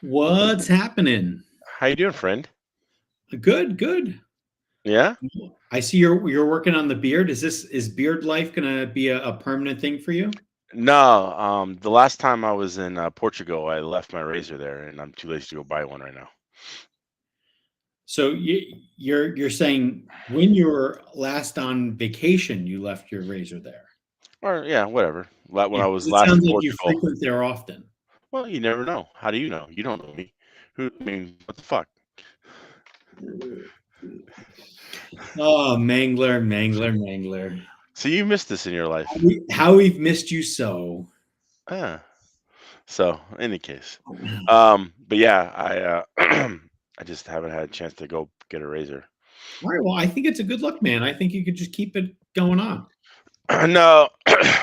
What's happening? How you doing, friend? Good, good. Yeah? I see you're working on the beard. Is beard life gonna be a permanent thing for you? No, the last time I was in Portugal, I left my razor there, and I'm too lazy to go buy one right now. So you're saying when you were last on vacation, you left your razor there. Or yeah, whatever. When Yeah, I 'cause was it last sounds in like you Portugal. frequent there often. Well, you never know. How do you know? You don't know me. Who? I mean, what the fuck? Oh, Mangler, Mangler, Mangler. So you missed this in your life. How we've missed you so. Ah. So, in any case, but yeah, I just haven't had a chance to go get a razor. All right, well, I think it's a good look, man. I think you could just keep it going on. No,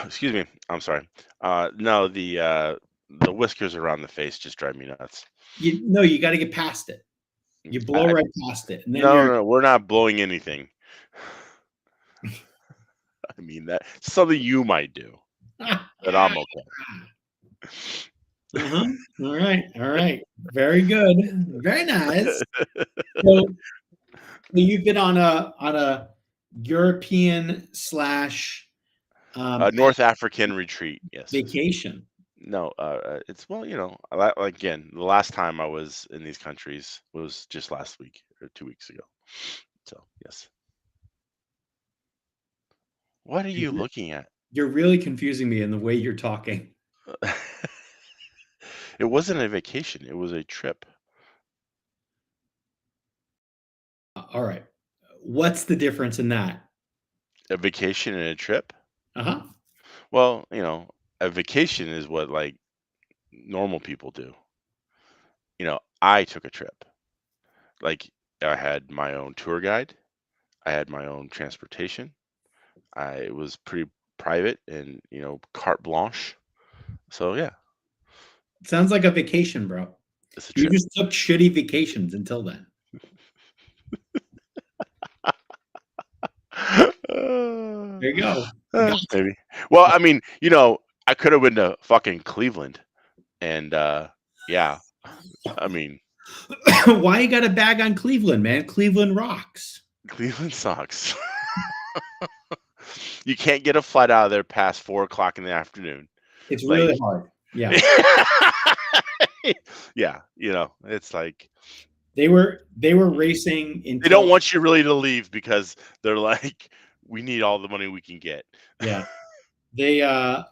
excuse me. I'm sorry. No, the whiskers around the face just drive me nuts. You got to get past it. You blow I, right past it, and then no, you're no, no, we're not blowing anything. I mean that something you might do, but I'm okay. Uh-huh. All right. Very good. Very nice. So, you've been on a European slash North African retreat, yes. vacation. No, it's well, again, the last time I was in these countries was just last week or 2 weeks ago. So yes. What are you looking at? You're really confusing me in the way you're talking. It wasn't a vacation; it was a trip. All right. What's the difference in that? A vacation and a trip? Uh-huh. Well, a vacation is what like normal people do. I took a trip. Like I had my own tour guide, I had my own transportation. I was pretty private and, carte blanche. So yeah, Sounds like a vacation, bro. it's a You trip. just took shitty vacations until then. There you go. Gotcha. Maybe. Well, I mean, I could have been to fucking Cleveland and yeah, I mean, Why you got a bag on Cleveland, man? Cleveland rocks. Cleveland sucks. You can't get a flight out of there past 4 o'clock in the afternoon. It's Like, really hard. Yeah. yeah, it's like They were racing they don't until want you really to leave because they're like, we need all the money we can get. yeah. They uh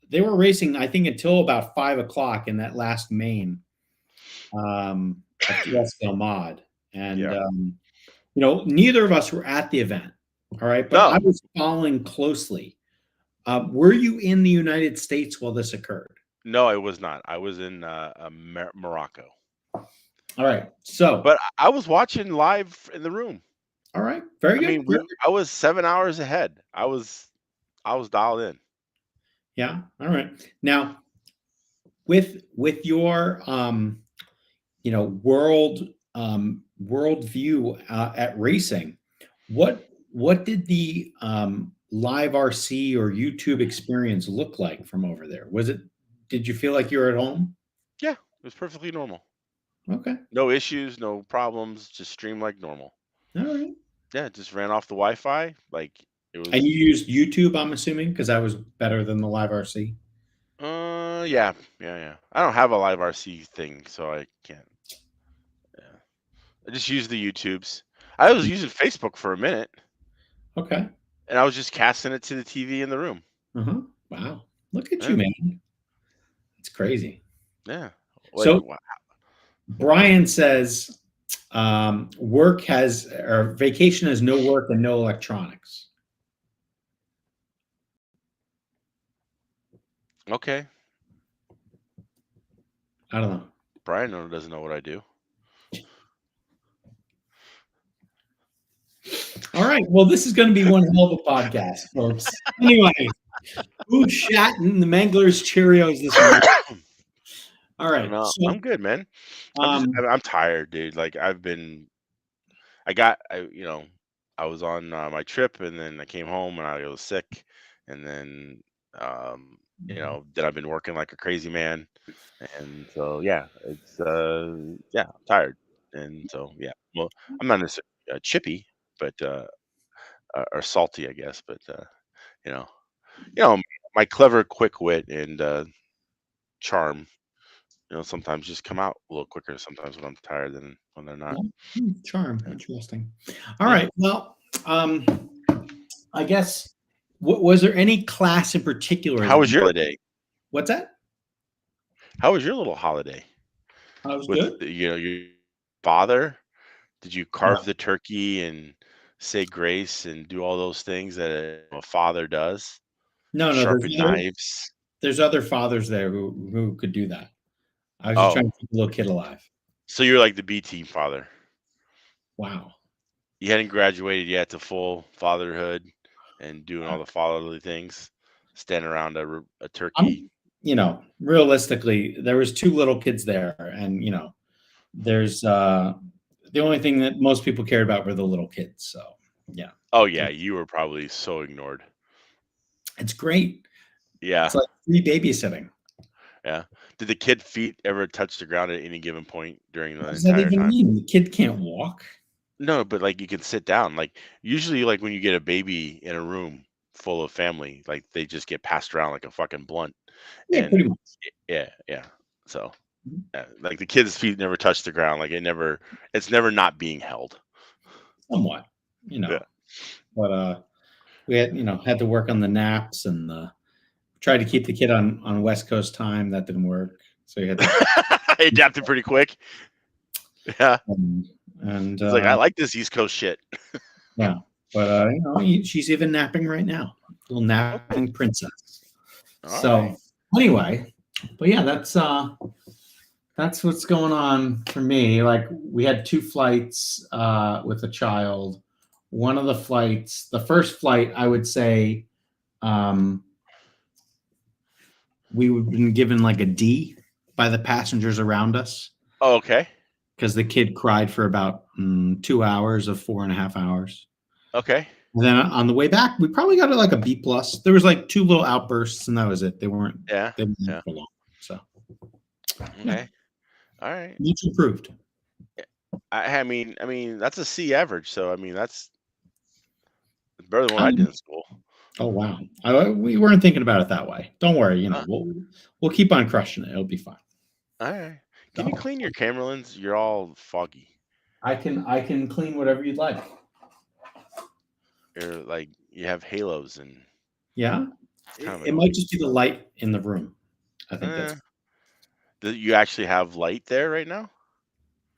they were racing, I think, until about 5 o'clock in that last main of TS Mod. And Yeah. neither of us were at the event. All right, but I No, was following closely. Were you in the United States while this occurred? no, I was not. I was in Morocco, All right. So, but I was watching live in the room. all right, very I good. mean, Very good. I was 7 hours ahead. I was dialed in. Yeah. All right. Now, with your world view at racing, what did the live RC or YouTube experience look like from over there? Did you feel like you were at home? Yeah, it was perfectly normal. Okay. No issues, no problems. Just streamed like normal. All right. Yeah, just ran off the Wi-Fi. Like it And was. you used YouTube, I'm assuming, because that was better than the live RC. Yeah, yeah, yeah. I don't have a live RC thing, so I can't. Yeah, I just use the YouTubes. I was using Facebook for a minute, Okay. and I was just casting it to the TV in the room. Uh-huh. Wow. Look at you, Yeah, man. It's crazy. yeah. Like, So Brian says work has or vacation has no work and no electronics. okay. I don't know. Brian doesn't know what I do. All right. Well, this is going to be one hell of a podcast, folks. Anyway, who shat in the Manglers Cheerios this morning? All right. No, So, I'm good, man. um, I'm tired, dude. Like I was on my trip, and then I came home and I was sick, and then Then I've been working like a crazy man, and so yeah, it's yeah, I'm tired, and so yeah. Well, I'm not necessarily chippy, but or salty, I guess. But you know, you know, my clever, quick wit and charm, sometimes just come out a little quicker. Sometimes when I'm tired than when they're not. Charm. Yeah. Interesting. All Yeah. right. Well, um, I guess, was there any class in particular How that was you, your holiday? what's that? How was your little holiday I was with good. your father? Did you No, carve the turkey and say grace and do all those things that a father does? no, Sharpen knives. there's other fathers there who could do that. I was just Oh, trying to keep a little kid alive. so you're like the B team father. Wow. You hadn't graduated yet to full fatherhood and doing all the fatherly things, standing around a turkey. I'm, realistically, there was two little kids there, and there's the only thing that most people cared about were the little kids. So yeah, Oh yeah, you were probably so ignored. it's great. Yeah, It's like free babysitting. yeah. Did the kid feet ever touch the ground at any given point during the What does that entire even time? mean? The kid can't walk. No, but like you can sit down. Like usually, like when you get a baby in a room full of family, like they just get passed around like a fucking blunt. Yeah, And pretty much. yeah, yeah. So like the kid's feet never touch the ground. Like it's never not being held. Somewhat, Yeah. but we had to work on the naps and tried to keep the kid on West Coast time. That didn't work. So you had to, I adapted pretty quick. Yeah. and It's like I like this East Coast shit. yeah, but she's even napping right now, little Okay. napping princess. All So right. anyway, but yeah, that's what's going on for me. Like we had two flights with a child. One of the flights, the first flight, I would say, um, we would been given like a D by the passengers around us Oh, okay. because the kid cried for about 2 hours of 4.5 hours. Okay. And then on the way back, we probably got like a B plus. There was like two little outbursts, and that was it. Yeah. They weren't Yeah. for long. So yeah, Okay. All right. much improved. I mean that's a C average. So I mean that's better than what I did Um, in school. oh wow, we weren't thinking about it that way. Don't worry, Uh, we'll keep on crushing it. It'll be fine. all right. Can you So clean your camera lens? You're all foggy. I can clean whatever you'd like. You're like you have halos and Yeah, it's kind it, of it might annoying. just be the light in the room. I think Eh, that's you actually have light there right now?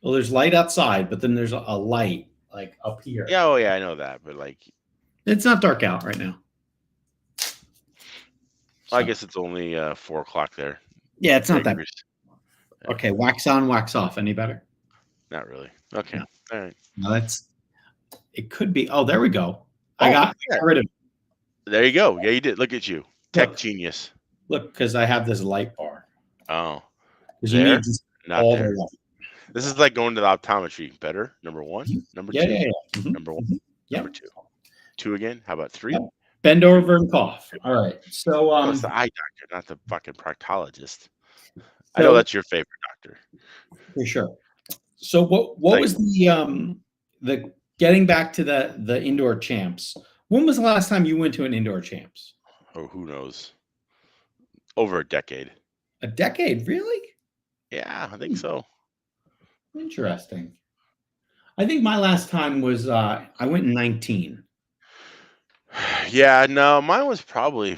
well. There's light outside, but then there's a light like up here. Yeah, oh yeah, I know that, but like It's not dark out right now. I So guess it's only 4 o'clock there. yeah, it's not that. Gregor's. Yeah, Okay, wax on, wax off. Any better? not really. Okay. No, All right. no, that's it. Could be. Oh, there we go. I Oh, got, I yeah. got rid of. There you go. Yeah, you did. Look at you. Tech Look, genius. look, because I have this light bar. Oh, Because you need there? just Not all the there. light. This is like going to the optometry. Better. Number one. Mhm. Number Yeah, two. yeah, yeah. Number one. Number Yep. two. Two again. How about Yep. three? Bend Three. over and cough. All right. So No, it's the eye doctor, not the fucking proctologist. I know so that's your favorite doctor. for sure. So what Like, was the getting back to the indoor champs? When was the last time you went to an indoor champs? oh, who knows? Over a decade. A decade, really? Yeah, I think Hmm, so. interesting. I think my last time was I went in 19. Yeah, no, mine was probably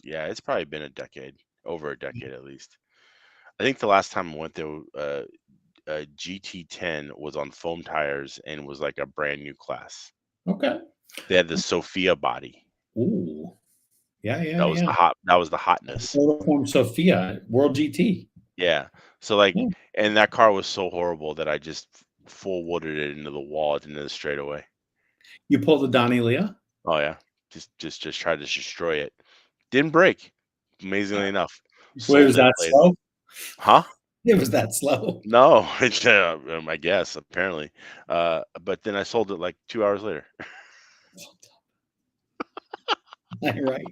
yeah, it's probably been a decade, over a decade at least. I think the last time I went there, GT10 was on foam tires and was like a brand new class. Okay. They had the Sophia body. Ooh. Yeah, yeah, That was yeah. the that was the hotness. Protoform Sophia World GT. Yeah. So like, Yeah. and that car was so horrible that I just full wooded it into the wall into the straightaway. You pulled the Donnie Leah? Oh yeah, just tried to destroy it. Didn't break, amazingly enough. Wait, was Sold it that later. slow? Huh? It was that slow. No, it's, I guess apparently. But then I sold it like 2 hours later. Right.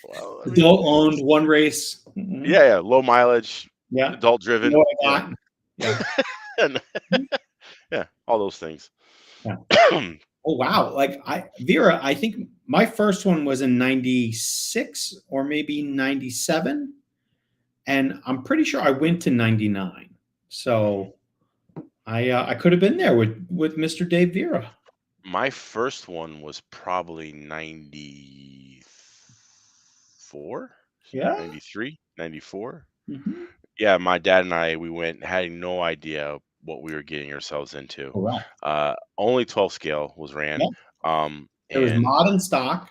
Well, I mean, Adult owned, one race. Mhm. yeah, low mileage, Yeah. adult You driven. know what I Yeah, got? Yeah. and yeah, all those things. Yeah. Oh wow. Like Vera, I think my first one was in 96 or maybe 97. And I'm pretty sure I went to 99. So I could have been there with Mr. Dave Vera. My first one was probably 94, Yeah. 93, 94. Hmm. Yeah, my dad and I, we went, had no idea what we were getting ourselves into. Correct. Only 12 scale was ran. Yeah. Um, There was and mod in stock.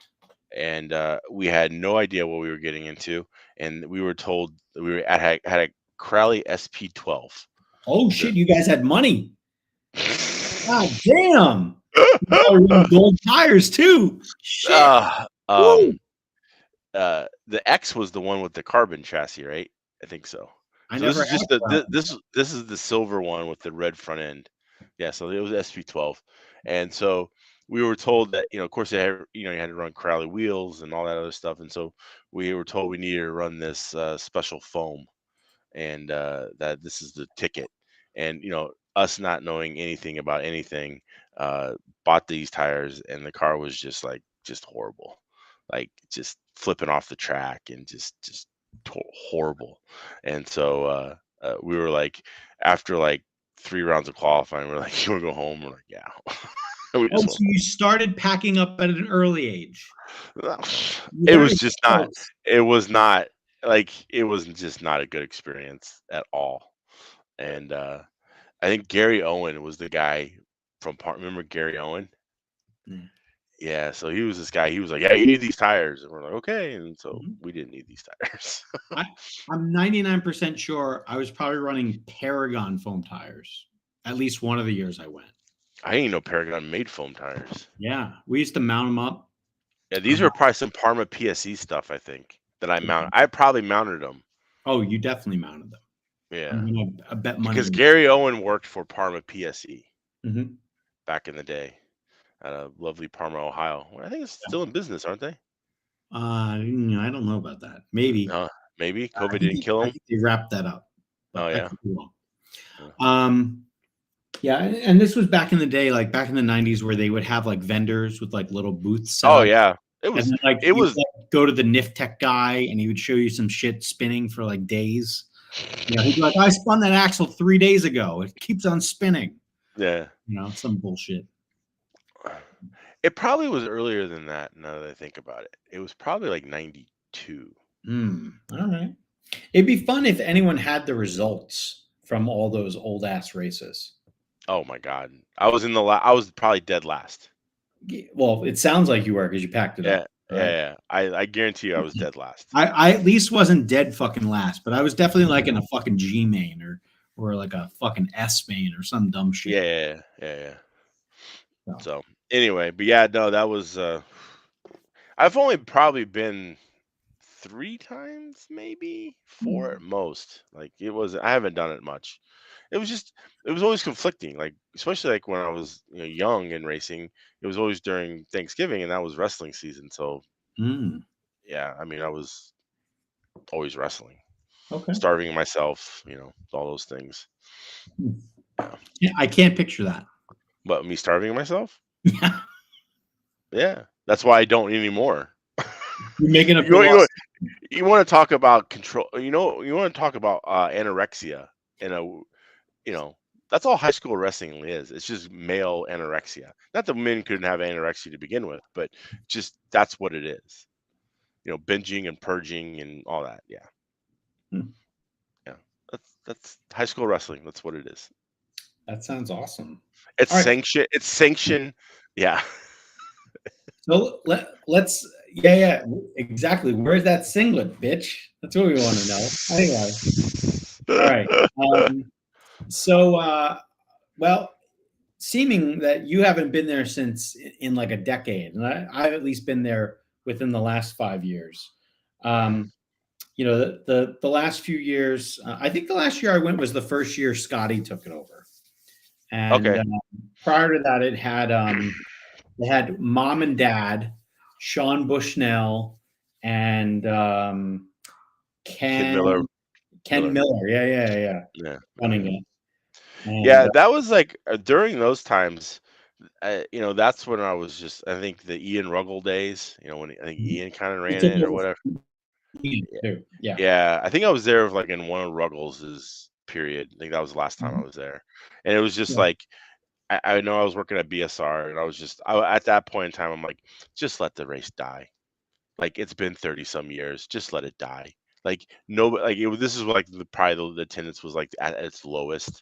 we had no idea what we were getting into. And we were told that we were had a Crowley SP12. Oh The shit, you guys had money. God damn. You probably run gold tires too. Shit. uh, Woo. um, the X was the one with the carbon chassis, right? I think so. I So this never is had just the that. this is the silver one with the red front end. Yeah, so it was SP12, and so we were told that of course they had you had to run Crowley wheels and all that other stuff, and so we were told we needed to run this special foam, and that this is the ticket, and us not knowing anything about anything, uh, bought these tires, and the car was just horrible, like just flipping off the track and horrible. And so we were like, after like 3 rounds of qualifying, we're like, you want to go home? We're like, yeah. We Oh, just so you started packing up at an early age. You it very was just not close. it was not like it was just not a good experience at all. And I think Gary Owen was the guy from remember Gary Owen? Mm. Yeah, so he was this guy. He was like, "Yeah, you need these tires," and we're like, "Okay." And so Mhm. we didn't need these tires. I, I'm 99% sure I was probably running Paragon foam tires. At least one of the years I went. I didn't know Paragon made foam tires. Yeah, we used to mount them up. Yeah, these were probably some Parma PSE stuff. I think that I mounted. Mhm. I probably mounted them. Oh, you definitely mounted them. Yeah, I'm gonna bet because money. Gary Owen worked for Parma PSE Mhm. back in the day at a lovely Parma, Ohio. Well, I think it's still in business, aren't they? I don't know about that. Maybe. Maybe I COVID think didn't they, kill I him. think they wrapped that up, Oh but I yeah. could be wrong. Yeah. Yeah, and this was back in the day, like back in the 90s, where they would have like vendors with like little booths set Oh up. yeah. And then like It you was like, go to the Tech guy and he would show you some shit spinning for like days. He'd be like, I spun that axle 3 days ago. It keeps on spinning. Yeah. Some bullshit. It probably was earlier than that, now that I think about it. It was probably like 92. All right. It'd be fun if anyone had the results from all those old ass races. Oh my god. I was probably dead last. Well, it sounds like you were because you packed it Yeah. up. Yeah, Right. yeah. I guarantee you I was dead last. I at least wasn't dead fucking last, but I was definitely like in a fucking G main or like a fucking S main or some dumb Yeah, shit. yeah, yeah, yeah. So, So, anyway, but yeah, no, that was I've only probably been 3 times, maybe 4 at most. Like I haven't done it much. It was just it was always conflicting, like especially like when I was young and racing. It was always during Thanksgiving, and that was wrestling season. So mm, yeah, I mean, I was always wrestling, okay. starving myself, all those things. Yeah, Yeah, I can't picture that. but me starving myself, Yeah. yeah, that's why I don't anymore. You're making up you for want- you want- lost. you want to talk about control? You want to talk about anorexia in a that's all high school wrestling is. It's just male anorexia. Not that men couldn't have anorexia to begin with, but just that's what it is. Binging and purging and all that. Yeah, Hmm. yeah. That's high school wrestling. That's what it is. That sounds awesome. It's All right. sanctioned. It's sanctioned. Yeah. So let's yeah, exactly. Where's that singlet, bitch? That's what we want to know. Anyway. All right. So well, seeming that you haven't been there since in like a decade, and I've at least been there within the last 5 years. The last few years, I think the last year I went was the first year Scotty took it over, and Okay. prior to that, it had mom and dad, Sean Bushnell, and Ken Miller. Ken Miller. Yeah. Yeah. Running it. Yeah, And that was like during those times. That's when I was just. I think the Ian Ruggles days. When I think Ian kind of he ran took it or over whatever. me too. Yeah. Yeah, I think I was there like in one of Ruggles's period. I think that was the last time I Mhm. was there, and it was just Yeah. like I know I was working at BSR, and at that point in time, I'm like, just let the race die. Like it's been 30 some years, just let it die. Like no, like this is like probably the attendance was like at its lowest,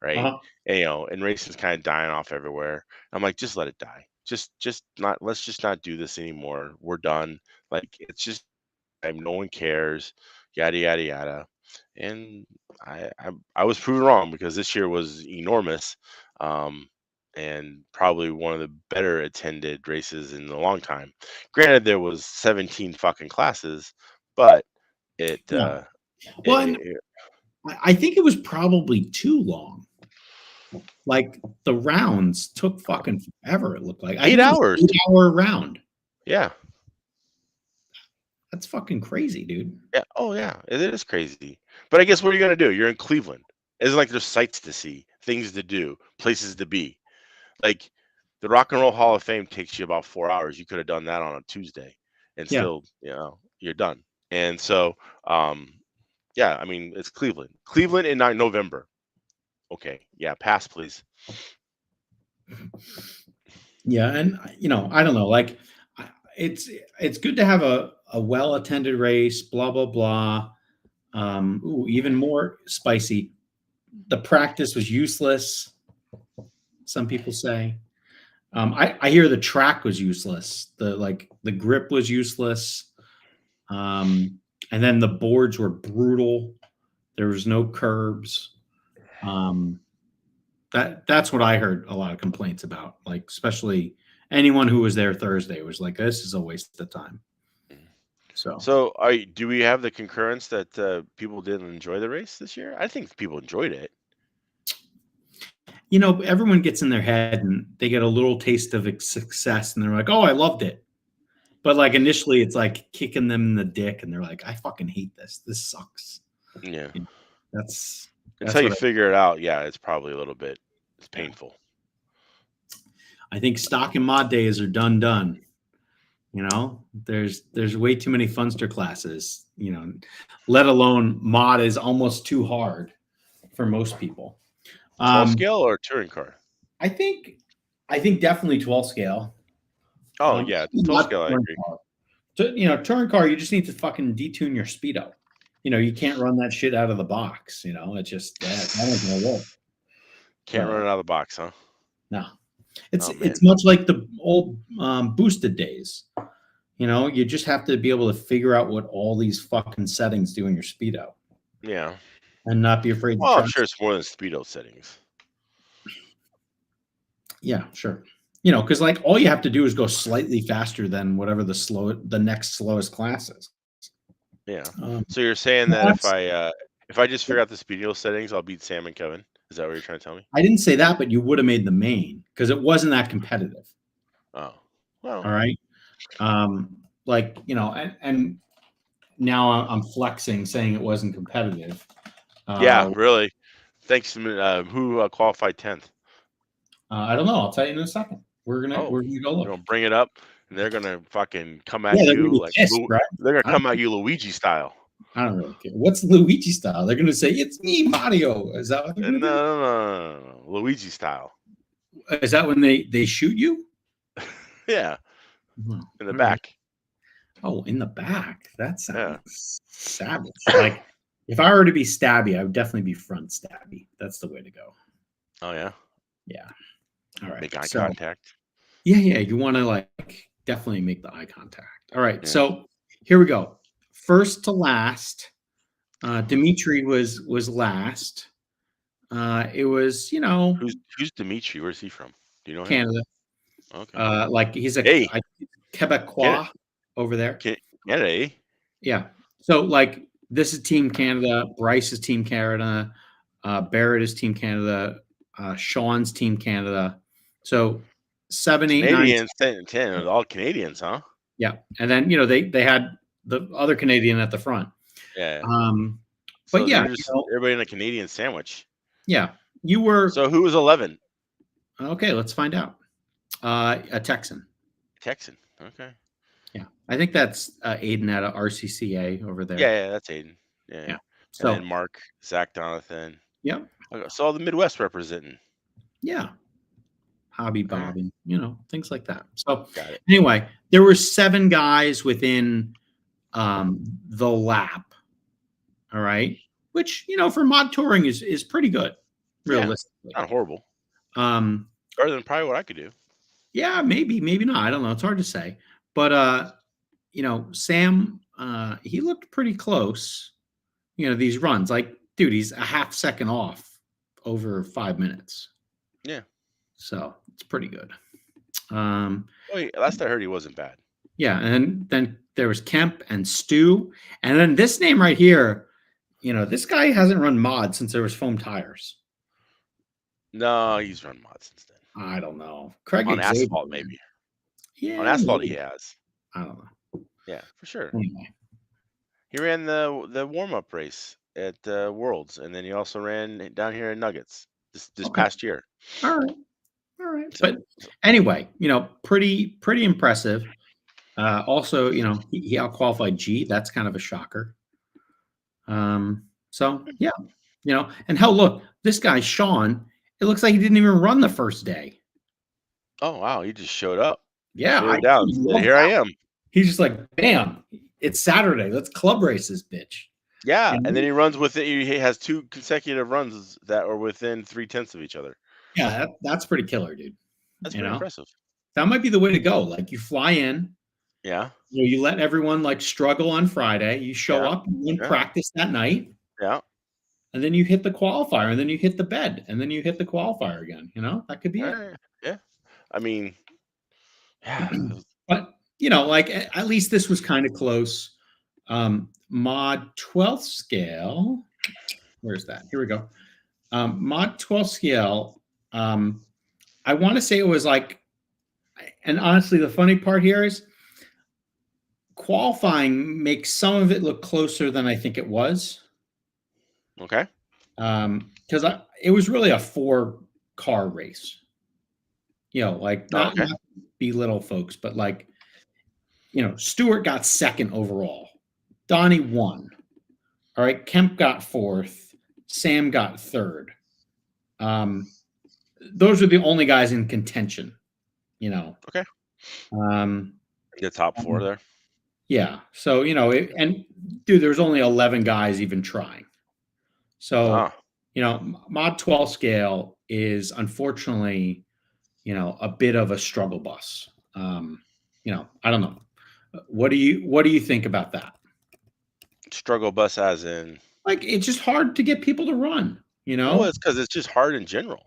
right? Uh-huh. And racing's kind of dying off everywhere. I'm like, just let it die. Just not. Let's just not do this anymore. We're done. Like it's just no one cares, yada yada yada. And I was proven wrong because this year was enormous, um, and probably one of the better attended races in a long time. Granted, there was 17 fucking classes, but it Yeah. uh, Well, and it I think it was probably too long. Like the rounds took fucking forever. It looked like I think eight it was hours. an 8-hour round. Yeah. That's fucking crazy, dude. Yeah. Oh yeah, it is crazy. But I guess what are you gonna do? You're in Cleveland. It's like there's sights to see, things to do, places to be. Like the Rock and Roll Hall of Fame takes you about 4 hours. You could have done that on a Tuesday, and Yeah. still, you're done. And so, um, yeah, I mean, it's Cleveland. Cleveland in November. Okay, yeah, pass please. Yeah, and I don't know. Like, it's good to have a well attended race. Blah blah blah. Even more spicy. The practice was useless. Some people say. I hear the track was useless. The grip was useless. And then the boards were brutal. There was no curbs. Um, that's what I heard a lot of complaints about. Like especially anyone who was there Thursday was like, "This is a waste of time." So So, do we have the concurrence that people didn't enjoy the race this year? I think people enjoyed it. everyone gets in their head and they get a little taste of success, and they're like, "Oh, I loved it." But like initially, it's like kicking them in the dick, and they're like, "I fucking hate this. This sucks." Yeah, You know, that's until that's you what figure it out. Yeah, it's probably a little bit. It's yeah. painful. I think stock and mod days are done. There's way too many funster classes. Let alone mod is almost too hard for most people. 12 Um, scale or touring car? I think I think definitely 12 scale. Oh yeah, 12 Not scale. I touring agree. car. Touring car, you just need to fucking detune your speedo. You can't run that shit out of the box. It's just that ain't gonna work. Can't run So it out of the box, huh? no, it's Oh man. it's much like the old boosted days. You just have to be able to figure out what all these fucking settings do in your speedo Yeah. and not be afraid to Well, I'm try. sure it's more than speedo settings. Yeah, sure. Because like all you have to do is go slightly faster than whatever the next slowest class is. Yeah. Um, So you're saying that if that's- I just figure out the speedo settings, I'll beat Sam and Kevin? Is that what you're trying to tell me? I didn't say that, but you would have made the main because it wasn't that competitive. Oh. Well. All right. And now I'm flexing saying it wasn't competitive. Yeah, Uh, really. Thanks to who qualified 10th. I don't know. I'll tell you in a second. We're gonna Oh, we're gonna go look. bring it up, and they're gonna fucking come Yeah, at they're gonna you be like pissed, right? they're gonna I don't, come at you Luigi style. I don't really care. What's Luigi style? They're gonna say it's me, Mario. Is that what they're And gonna do? no, Luigi style. Is that when they shoot you? Yeah, Oh, in the all right. back. Oh, in the back. That Yeah. sounds savage. Like if I were to be stabby, I would definitely be front stabby. That's the way to go. Oh yeah. Yeah. All right. Make eye So contact. yeah, you want to like definitely make the eye contact. All right. Yeah. So here we go. First to last. Dimitri was last. It was, Who's Dimitri? Where's he from? Do you know him? Canada. Okay. Like he's Hey, Canada, Quebecois over there. Canada, eh? Yeah. So like this is Team Canada. Bryce is Team Canada. Barrett is Team Canada. Sean's Team Canada. So 7, 8, 9. Canadians 10, all Canadians, huh? Yeah. And then they had the other Canadian at the front. Yeah. But So yeah, you're just everybody in a Canadian sandwich. yeah, you were So who was 11? okay. Let's find out. A Texan. Texan. Okay. Yeah, I think that's Aiden at a RCCA over there. Yeah, that's Aiden. Yeah. Yeah. And then So, Mark, Zach Donathan. yeah, I saw the Midwest representing. yeah, Hobby All right. Bobbing, things like that. So, Got it. anyway, there were 7 guys within the lap. All right, which for mod touring is pretty good, realistically. Not horrible. Um, Better than probably what I could do. yeah, maybe not. I don't know. It's hard to say. But Sam, he looked pretty close. These runs, like, dude, he's a half second off over 5 minutes. Yeah. So it's pretty good. Last I heard, he wasn't bad. Yeah, and then there was Kemp and Stu, and then this name right here. This guy hasn't run mod since there was foam tires. No, he's run mod since then. I don't know. Craig on Xavier, asphalt, maybe. Yeah, On asphalt, maybe. he has. I don't know. Yeah, for sure. Anyway. He ran the warm up race at Worlds, and then he also ran down here in Nuggets this Okay. past year. All right. But anyway, pretty impressive. Also, he out qualified G. That's kind of a shocker. So yeah, and hell, look, this guy Sean. It looks like he didn't even run the first day. Oh wow, he just showed up. Yeah, Here I am. He's just like, bam! It's Saturday. Let's club race this bitch. Yeah, and then he runs with it. He has 2 consecutive runs that are within 0.3 of each other. Yeah, that's pretty killer, dude. That's pretty impressive. That might be the way to go. Like, you fly in. Yeah. You let everyone like struggle on Friday. You show up and practice that night. Yeah. And then you hit the qualifier, and then you hit the bed, and then you hit the qualifier again. That could be it. Yeah. I mean, yeah. But like, at least this was kind of close. Mod 12th scale. Where's that? Here we go. Mod 12th scale. I want to say it was like, and honestly, the funny part here is qualifying makes some of it look closer than I think it was. Okay. Because it was really a 4-car race. Like, not belittle folks, but like, Stewart got 2nd overall. Donnie won. All right. Kemp got 4th. Sam got 3rd. Those are the only guys in contention, Okay. The top 4 there. Yeah. So, and dude, there's only 11 guys even trying. So, mod 12 scale is unfortunately, a bit of a struggle bus. I don't know. What do you think about that? Struggle bus as in? Like, it's just hard to get people to run, Well, it's because it's just hard in general.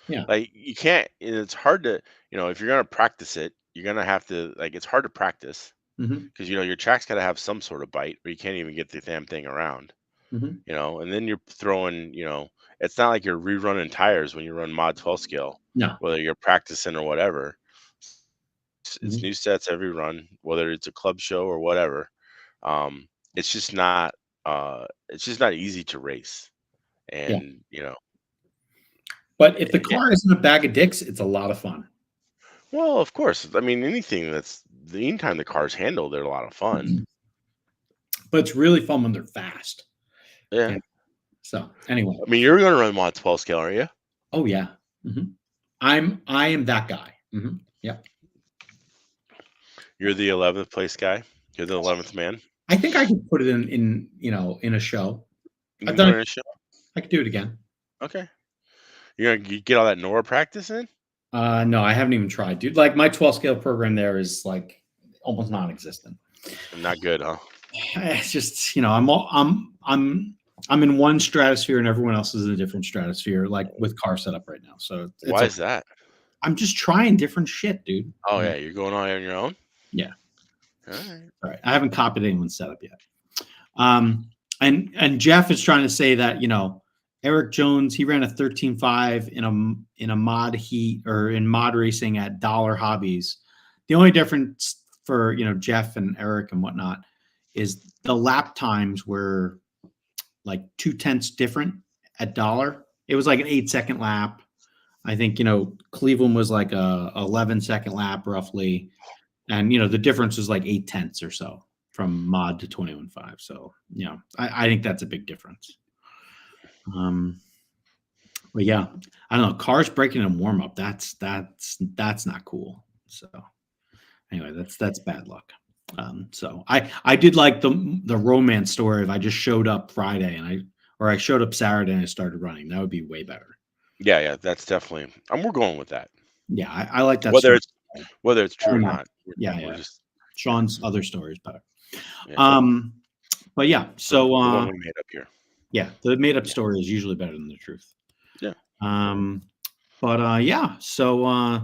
Yeah. Like, you can't, it's hard to, if you're going to practice it, you're going to have to, like, it's hard to practice because, your track's got to have some sort of bite or you can't even get the damn thing around, and then you're throwing, it's not like you're rerunning tires when you run mod 12 scale. No. Whether you're practicing or whatever. It's new sets every run, whether it's a club show or whatever. It's just not easy to race. And, But if the car isn't a bag of dicks, it's a lot of fun. Well, of course. I mean, anytime the car's handled, they're a lot of fun. But it's really fun when they're fast. Yeah. So anyway. I mean, you're going to run mod 12 scale, are you? Oh yeah. I am that guy. Yep. You're the 11th place guy. You're the 11th man. I think I could put it in a show. I've done it in a show. I could do it again. Okay. You get all that NORA practice in? No, I haven't even tried, dude. Like, my 12 scale program there is like almost non-existent. Not good, huh? It's just, I'm in one stratosphere and everyone else is in a different stratosphere, like with car setup right now. So why is that? I'm just trying different shit, dude. Oh yeah, you're going on your own? Yeah. All right. I haven't copied anyone's setup yet. And Jeff is trying to say that, Eric Jones, he ran a 13.5 in a mod heat or in mod racing at Dollar Hobbies. The only difference for, Jeff and Eric and whatnot is the lap times were like 0.2 different at dollar. It was like an 8-second lap. I think, Cleveland was like a 11-second lap roughly. And, the difference was like 0.8 or so from mod to 21.5. So, I think that's a big difference. But yeah, I don't know. Cars breaking in warm up. That's not cool. So anyway, that's bad luck. So I did like the romance story if I just showed up Friday and I showed up Saturday and I started running. That would be way better. Yeah, that's definitely. We're going with that. Yeah, I like that. Whether story. it's true or not. Yeah. Just Sean's other story is better. Yeah. But yeah, so the one we made up here. Yeah, the made up story is usually better than the truth. Yeah. But yeah, so I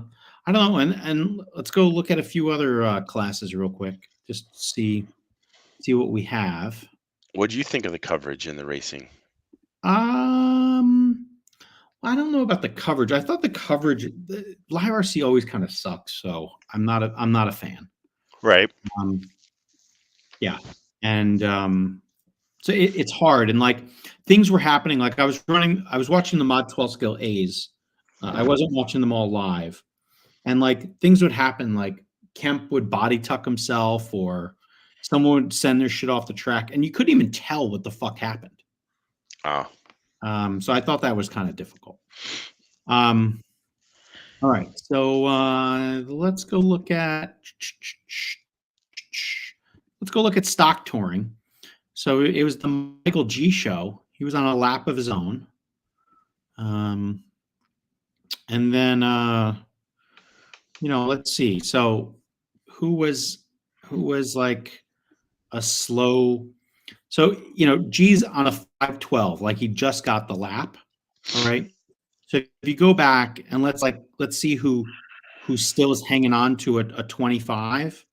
don't know, and let's go look at a few other classes real quick, just see what we have. What do you think of the coverage in the racing? I don't know about the coverage. I thought the Live RC always kind of sucks, so I'm not a fan. Right. Yeah, and so it's hard, and like things were happening. Like I was watching the Mod 12 Scale A's. I wasn't watching them all live, and like things would happen. Like Kemp would body tuck himself, or someone would send their shit off the track, and you couldn't even tell what the fuck happened. So I thought that was kind of difficult. All right, so let's go look at stock touring. So it was the Michael G show. He was on a lap of his own. And then let's see. So who was like a slow, so G's on a 512, like he just got the lap. All right. So if you go back and let's see who still is hanging on to a 25.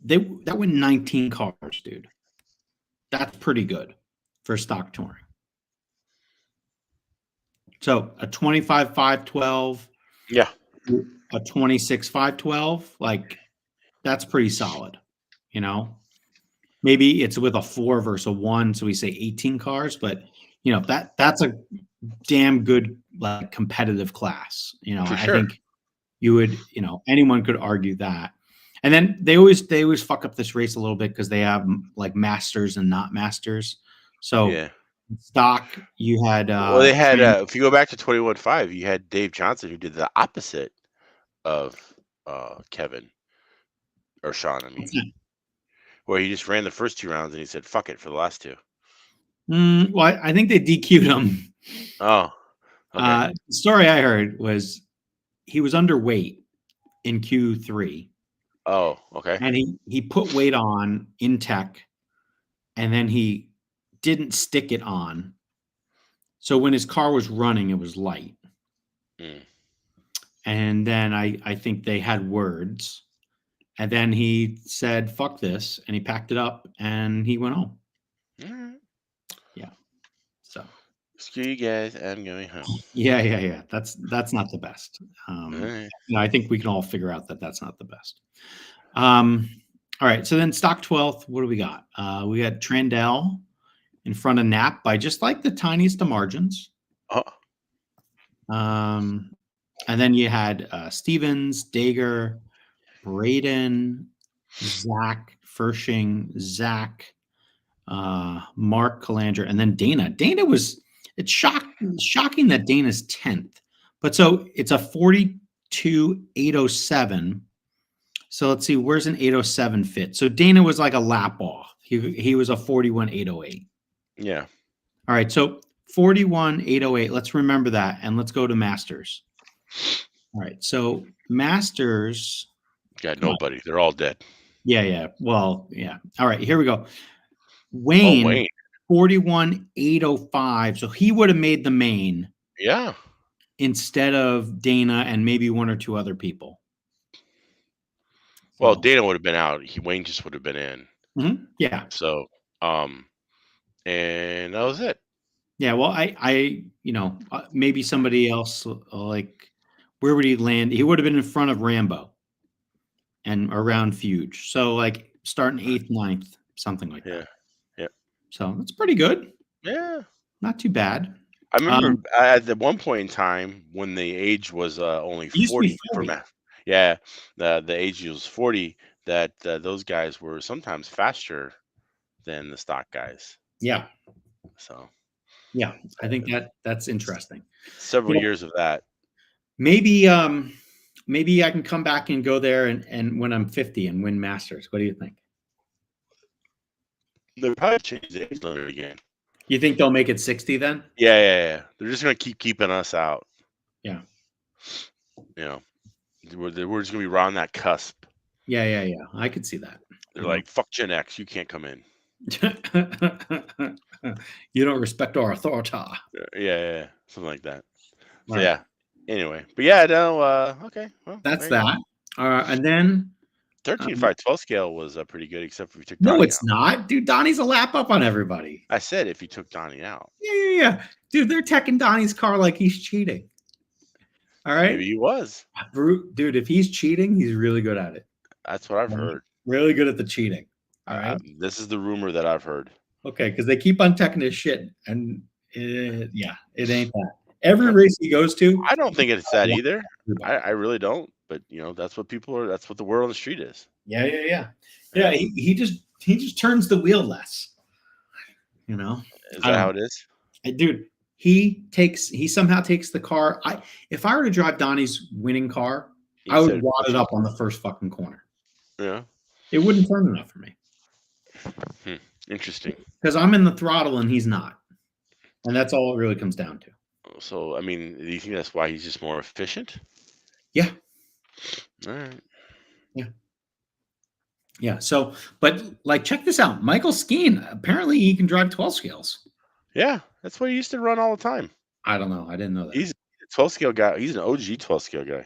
That went 19 cars, dude. That's pretty good for stock touring. So a 25 512, yeah, a 26 512, like that's pretty solid. Maybe it's with a 4 versus a 1, so we say 18 cars, but that's a damn good like competitive class. for I sure. think you would, anyone could argue that. And then they always fuck up this race a little bit because they have like masters and not masters. So stock, you had well, they had if you go back to 21.5, you had Dave Johnson who did the opposite of Kevin or Sean. I mean, where he just ran the first 2 rounds and he said fuck it for the last 2. Well, I think they DQ'd him. Oh, okay. The story I heard was he was underweight in Q3. Oh, okay. And he put weight on in tech, and then he didn't stick it on. So when his car was running, it was light. And then I think they had words, and then he said, "Fuck this," and he packed it up and he went home. Yeah. So screw you guys, I'm going home. Yeah. That's not the best. I think we can all figure out that that's not the best. All right, so then stock 12th, what do we got? We got Trandell in front of Knapp by just like the tiniest of margins. And then you had Stevens, Dager, Braden, Zach, Fershing, Zach, Mark Calandra, and then Dana. It's shocking that Dana's 10th. But so it's a 42.807. So let's see, where's an 807 fit? So Dana was like a lap off. He was a 41.808. Yeah. All right, so 41.808. Let's remember that, and let's go to Masters. All right, so Masters got nobody. They're all dead. Yeah. Well, yeah. All right, here we go. Wayne. 41.805. So he would have made the main. Yeah. Instead of Dana and maybe 1 or 2 other people. Well, Dana would have been out. Wayne just would have been in. Mm-hmm. Yeah. So, and that was it. Yeah. Well, maybe somebody else, like, where would he land? He would have been in front of Rambo. and around Fuge. So like starting 8th, 9th, something like Yeah. that. Yeah. So that's pretty good. Yeah. Not too bad. I remember at the one point in time when the age was only It used to be 40 for 40. math. Yeah, the age was 40. That those guys were sometimes faster than the stock guys. Yeah. So Yeah. I think that's interesting. several Yeah. years of that. Maybe maybe I can come back and go there and when I'm 50 and win Masters. What do you think? They'll probably change the age limit again. You think they'll make it 60 then? Yeah. They're just gonna keep keeping us out. Yeah. You know, we're just gonna be right on that cusp. Yeah. I could see that. They're like, fuck Gen X, you can't come in. You don't respect our authority. Yeah, something like that. So Right. yeah. Anyway, but yeah, no. Okay, well, That's there you go. that. And then 13, 5, 12 scale was pretty good, except if you took no, Donnie it's out. not, dude. Donnie's a lap up on everybody. I said if you took Donnie out. Yeah. Dude, they're teching Donnie's car like he's cheating. All right. Maybe he was. Dude, if he's cheating, he's really good at it. That's what I've heard. Really good at the cheating. All right. This is the rumor that I've heard. Okay, because they keep on teching his shit, and it ain't that. Every race he goes to, I don't think it's that either. I really don't. But that's what people are. That's what the word on the street is. Yeah. He just turns the wheel less. Is that how it is? Dude, he somehow takes the car. If I were to drive Donnie's winning car, I would wad it up on the first fucking corner. Yeah. It wouldn't turn enough for me. Interesting. Because I'm in the throttle and he's not. And that's all it really comes down to. So, I mean, do you think that's why he's just more efficient? Yeah. All right. Yeah. So, but like, check this out. Michael Skeen, apparently he can drive 12 scales. Yeah. That's what he used to run all the time. I don't know. I didn't know that. He's a 12 scale guy. He's an OG 12 scale guy.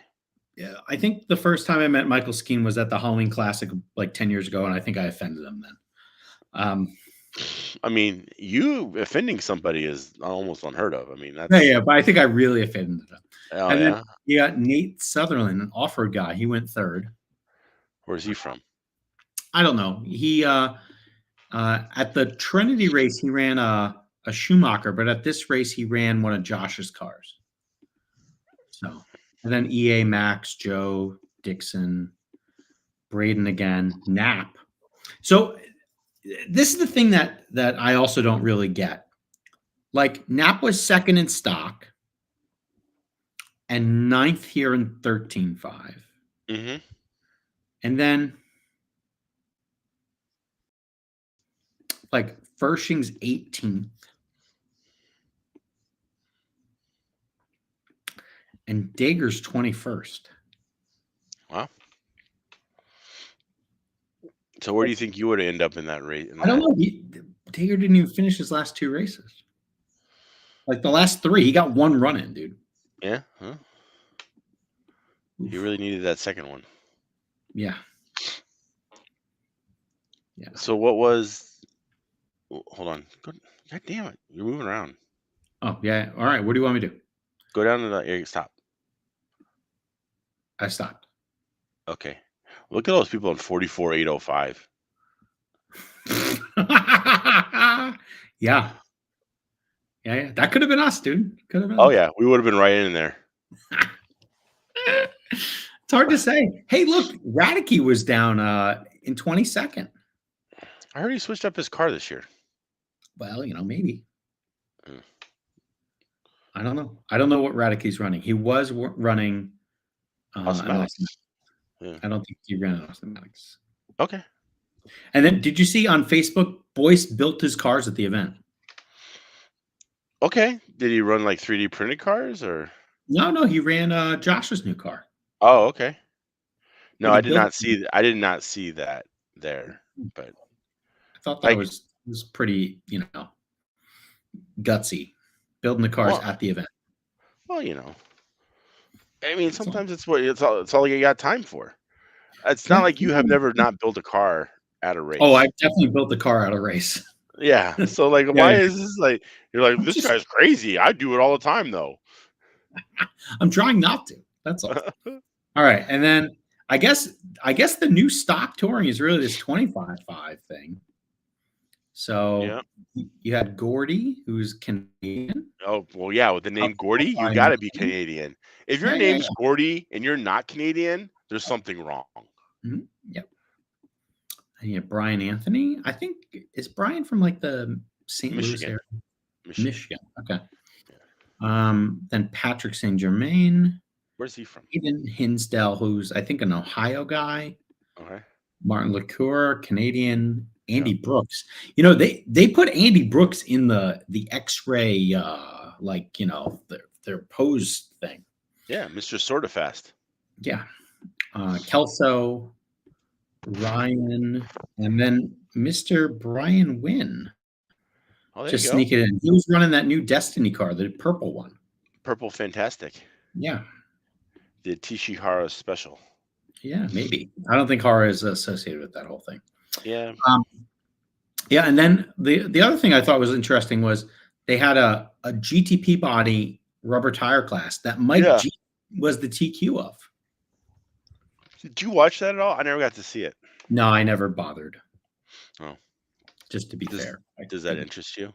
Yeah. I think the first time I met Michael Skeen was at the Halloween Classic like 10 years ago. And I think I offended him then. I mean, you offending somebody is almost unheard of. I mean, that's but I think I really offended him. Oh, and yeah. Then you got Nate Sutherland, an off-road guy. He went third. Where's he from? I don't know. He at the Trinity race he ran a Schumacher, but at this race he ran one of Josh's cars. So, and then EA, Max, Joe, Dixon, Braden again, Knapp. So this is the thing that I also don't really get. Like Knapp was second in stock and 9th here in 13.5. Mm-hmm. And then like Fershing's 18th. And Dager's 21st. Wow. So where do you think you would end up in that race? I don't know. Dager didn't even finish his last 2 races. Like the last 3, he got 1 run in, dude. Yeah. Huh? He really needed that second one. Yeah. So what was? Hold on. God damn it! You're moving around. Oh yeah. All right. What do you want me to do? Go down to the stop. I stopped. Okay. Look at all those people on 44,805. Yeah. That could have been us, dude. Could have been. Oh yeah, we would have been right in there. It's hard to say. Hey, look, Radicke was down in 22nd. I heard he switched up his car this year. Well, maybe. I don't know. I don't know what Radicke's running. He was running Automatics. Yeah. I don't think he ran automatics. Okay. And then did you see on Facebook, Boyce built his cars at the event? Okay. Did he run like 3D printed cars or? No, he ran Josh's new car. Oh, okay. No, I did not see that there, but I thought that was pretty, gutsy, building the cars at the event. Well, I mean, sometimes it's all you got time for. It's not like you have never not built a car at a race. Oh, I've definitely built a car at a race. Yeah. So like, why is this like, you're like, this guy's crazy. I do it all the time though. I'm trying not to. That's all. All right. And then I guess the new stock touring is really this 25.5 thing. So Yeah. you had Gordy, who's Canadian. Oh, well, yeah, with the name Gordy, you Brian gotta be Wynn. Canadian. If your Yeah, yeah, name's yeah. Gordy and you're not Canadian, there's something wrong. Yep. And you have Brian Anthony. I think is Brian from like the St. Louis Michigan. area? Michigan. Michigan. Okay. Yeah. Then Patrick St. Germain, Where's he from? Aiden Hinsdale, who's I think an Ohio guy. Okay. Martin LaCour, Canadian. Yeah. Andy Brooks. You know, they put Andy Brooks in the X-ray like, you know, their pose thing. Yeah, Mr. Sorta Fast. Yeah. Kelso, Ryan, and then Mr. Brian Wynn. Oh, there Just you go. sneak it in. He was running that new Destiny car, the purple one. Purple Fantastic. Yeah. The Tishihara special. Yeah, maybe. I don't think horror is associated with that whole thing. Yeah. Yeah, and then the other thing I thought was interesting was they had a GTP body rubber tire class that Mike G was the TQ of. Did you watch that at all? I never got to see it. No, I never bothered. Oh. Just to be fair. Does that interest you?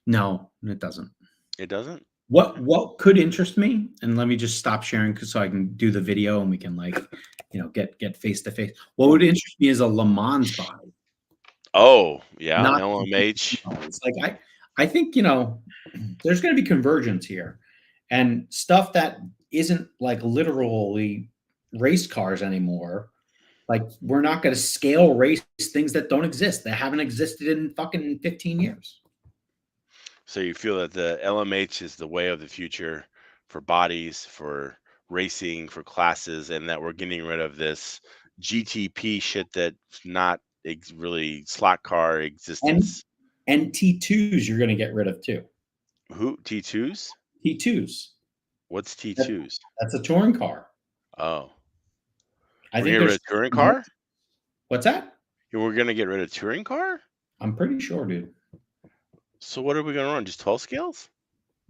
No, it doesn't. It doesn't? What could interest me, and let me just stop sharing so I can do the video and we can like, you know, get face to face. What would interest me is a Le Mans body. Oh, yeah, Not LMH. It's like I think, you know, there's going to be convergence here, and stuff that isn't like literally race cars anymore. Like we're not going to scale race things that don't exist, that haven't existed in fucking 15 years. So you feel that the LMH is the way of the future for bodies, for racing, for classes, and that we're getting rid of this GTP shit that's not really slot car existence. And T2s you're going to get rid of too. Who? T2s? T2s. What's T2s? That's a touring car. Oh. I We're think getting rid of touring car? What's that? We're going to get rid of touring car? I'm pretty sure, dude. So what are we going to run? Just 12 scales?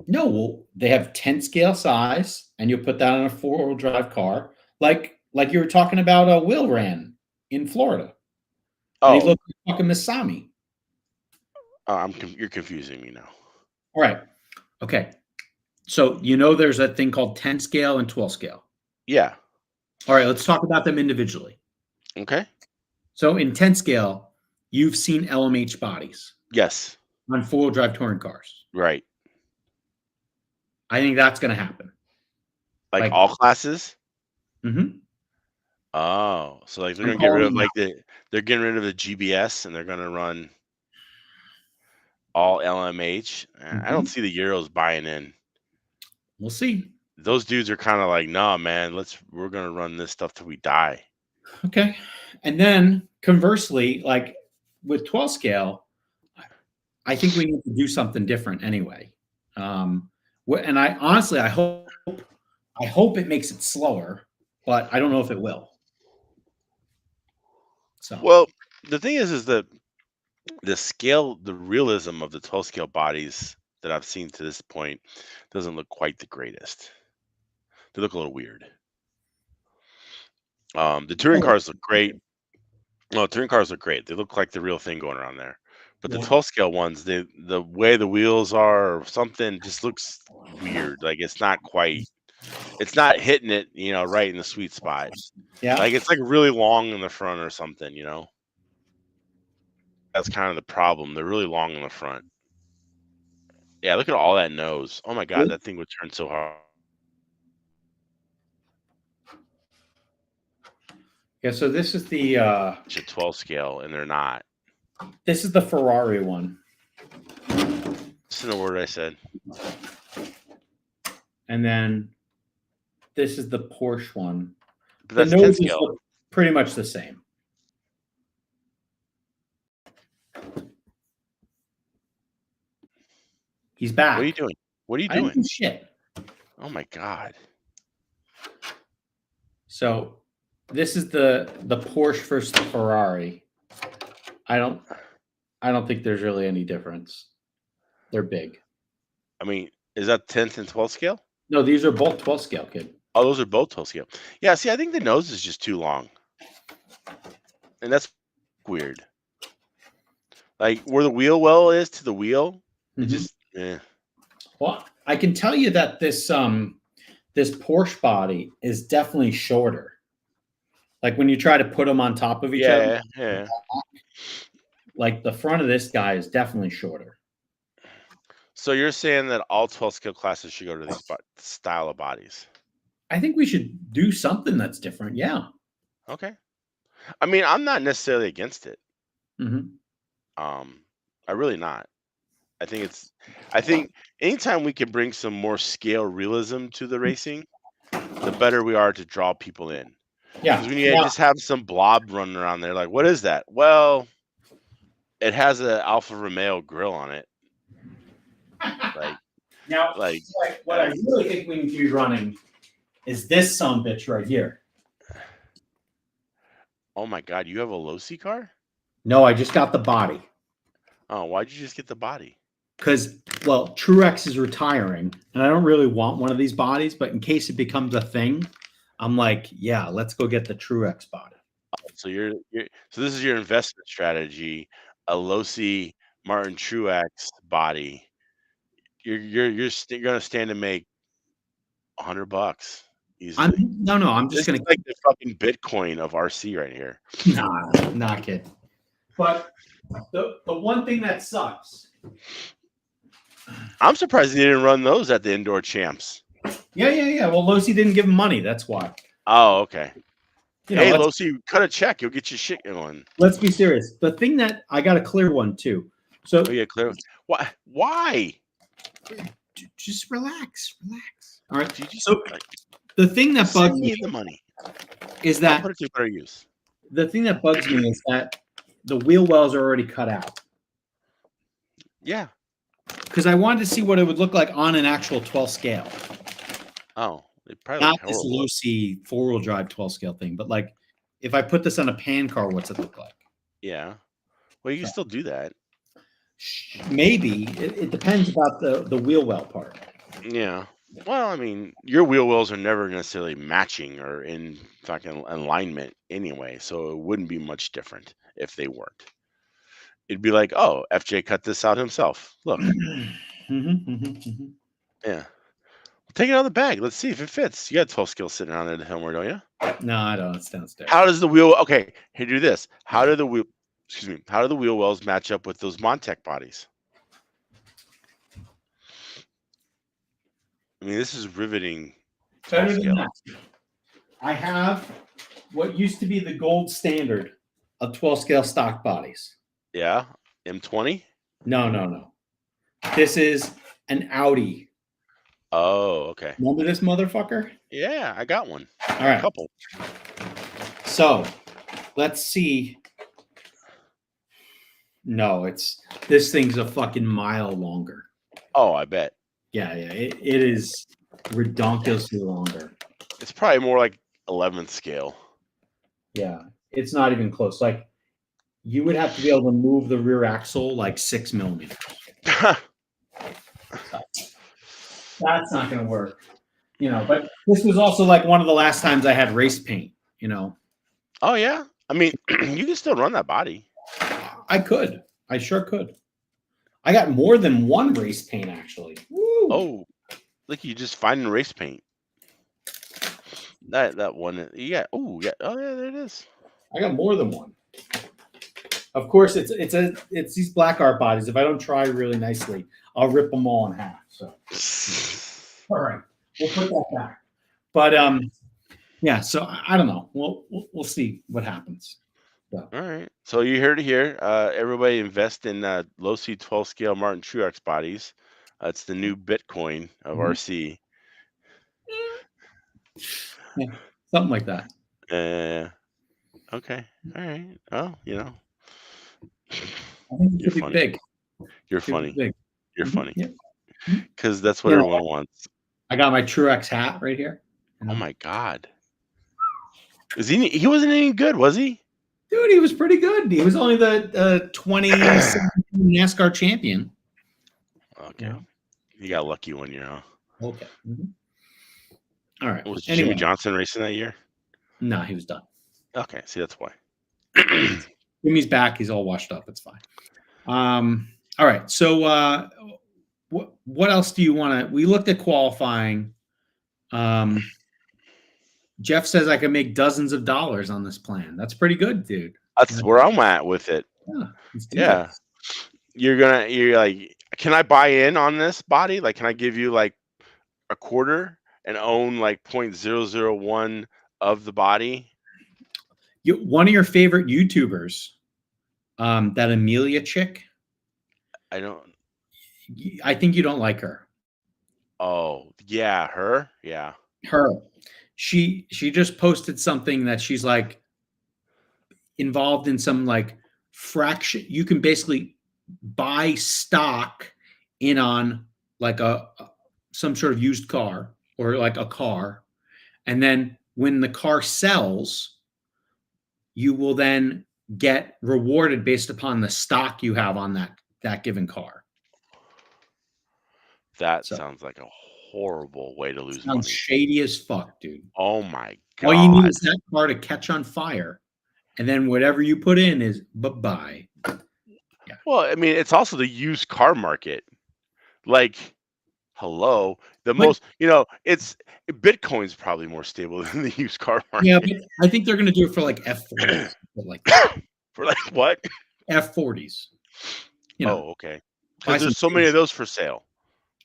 No, well, they have 10 scale size, and you put that on a 4-wheel drive car, like you were talking about. Will ran in Florida. Oh, and he looked like fucking Masami. You're confusing me now. All right, okay. So you know, there's a thing called 10 scale and 12 scale. Yeah. All right, let's talk about them individually. Okay. So in 10 scale, you've seen LMH bodies. Yes. On 4-wheel drive touring cars. Right. I think that's going to happen. Like all classes? Mm-hmm. Oh, so like they're going to get rid of they're getting rid of the GBS and they're going to run all LMH. Mm-hmm. I don't see the Euros buying in. We'll see. Those dudes are kind of like, nah, man, we're going to run this stuff till we die. Okay. And then conversely, like with 12 scale, I think we need to do something different anyway. And I honestly, I hope it makes it slower, but I don't know if it will. So, well, the thing is that the scale, the realism of the 12 scale bodies that I've seen to this point doesn't look quite the greatest. They look a little weird. The touring cars look great. No, touring cars look great. They look like the real thing going around there. But the 12 scale ones, the way the wheels are or something just looks weird. Like it's not hitting it, you know, right in the sweet spot. Yeah. Like it's like really long in the front or something, you know. That's kind of the problem. They're really long in the front. Yeah, look at all that nose. Oh my God, that thing would turn so hard. Yeah, so this is the 12 scale, and they're not. This is the Ferrari one. Listen to the word I said. And then this is the Porsche one. But that's 10 scale. Pretty much the same. He's back. What are you doing? What are you I doing? didn't do shit. Oh my God. So this is the Porsche versus the Ferrari. I don't think there's really any difference. They're big. I mean, is that 10th and 12th scale? No, these are both 12 scale, kid. Oh, those are both 12 scale. Yeah, see, I think the nose is just too long. And that's weird. Like where the wheel well is to the wheel, it just Well, I can tell you that this Porsche body is definitely shorter. Like when you try to put them on top of each other, like the front of this guy is definitely shorter. So you're saying that all 12 scale classes should go to these style of bodies? I think we should do something that's different. Yeah. Okay. I mean, I'm not necessarily against it. I really not. I think anytime we can bring some more scale realism to the racing, the better we are to draw people in. Yeah. Because when you just have some blob running around there, like, what is that? Well, it has an Alfa Romeo grill on it. What I really think we need to be running is this sumbitch right here. Oh my God, you have a Losi car? No, I just got the body. Oh, why'd you just get the body? Because, well, Truex is retiring, and I don't really want one of these bodies, but in case it becomes a thing, I'm like, yeah, let's go get the Truex body. So so this is your investment strategy, a Losi Martin Truex body. You're gonna stand to make $100 easily. I'm just gonna like the fucking Bitcoin of RC right here. Nah, not kidding. But the one thing that sucks. I'm surprised they didn't run those at the indoor champs. Yeah. Well, Losi didn't give him money. That's why. Oh, okay. Hey, know, Losi, cut a check. You'll get your shit going. Let's be serious. The thing that I got a clear one too. So clear. Why? Just relax. All right. So the thing that bugs me the money is that put it to better use. The thing that bugs me is that the wheel wells are already cut out. Yeah. Because I wanted to see what it would look like on an actual 12 scale. Oh, probably not this Losi 4-wheel drive 12 scale thing, but like if I put this on a pan car, what's it look like? Yeah. Well, you can still do that. Maybe it depends about the wheel well part. Yeah. Well, I mean, your wheel wells are never necessarily matching or in fucking alignment anyway, so it wouldn't be much different if they weren't. It'd be like, oh, FJ cut this out himself. Look. Yeah. Take it out of the bag. Let's see if it fits. You got 12 scale sitting around there somewhere, don't you? No, I don't. It's downstairs. How does the wheel? Okay, here, do this. How do the wheel wells match up with those Montec bodies? I mean, this is riveting. Better than that. I have what used to be the gold standard of 12 scale stock bodies. Yeah, M20. No. This is an Audi. Oh, okay. Remember this motherfucker? Yeah, I got one. All right. A couple. So, let's see. No, this thing's a fucking mile longer. Oh, I bet. Yeah. It is redonkulously longer. It's probably more like 11th scale. Yeah, it's not even close. Like, you would have to be able to move the rear axle like 6 millimeters. That's not going to work, but this was also like one of the last times I had race paint, Oh, yeah. I mean, you can still run that body. I could. I sure could. I got more than one race paint, actually. Woo. Oh, look, you just finding race paint. That one. Yeah. Oh, yeah. Oh, yeah, there it is. I got more than one. Of course, it's these black art bodies. If I don't try really nicely, I'll rip them all in half. So, all right, we'll put that back. But yeah. So I don't know. We'll see what happens. So. All right. So you heard it here. Everybody invest in Losi 12 scale Martin Truex bodies. It's the new Bitcoin of RC. Yeah, something like that. Okay. All right. Oh, I think it could be big. You're funny. Big. You're funny. Yeah. Because that's what everyone wants. I got my Truex hat right here. Oh my God. He wasn't any good, was he? Dude, he was pretty good. He was only the 2017 NASCAR champion. Okay. You got lucky one year, huh? Okay. All right. Was Jimmy Anyway, Johnson racing that year? no, he was done. Okay, see, that's why. Jimmy's back. He's all washed up. It's fine. All right. So what else do you want to? We looked at qualifying. Jeff says I can make dozens of dollars on this plan. That's pretty good, dude. That's where I'm at with it. Yeah, let's do Yeah. this. You're like, can I buy in on this body? Like, can I give you like a quarter and own like 0.001 of the body? One of your favorite YouTubers, that Amelia chick. I don't. I think you don't like her. Oh yeah, her. Yeah. Her. She just posted something that she's like involved in some like fraction. You can basically buy stock in on like some sort of used car or like a car, and then when the car sells, you will then get rewarded based upon the stock you have on that given car. That So sounds like a horrible way to lose sounds money. shady as fuck, dude. Oh my All you need God. is that car to catch on fire, and then whatever you put in is bye-bye. Well, I mean, it's also the used car market. Like, hello, the But most, it's Bitcoin's probably more stable than the used car yeah, market. but I think they're gonna do it for like F40s, like that. For like what? F40s. You know, Oh, okay. buy Because some there's so many big of those for sale.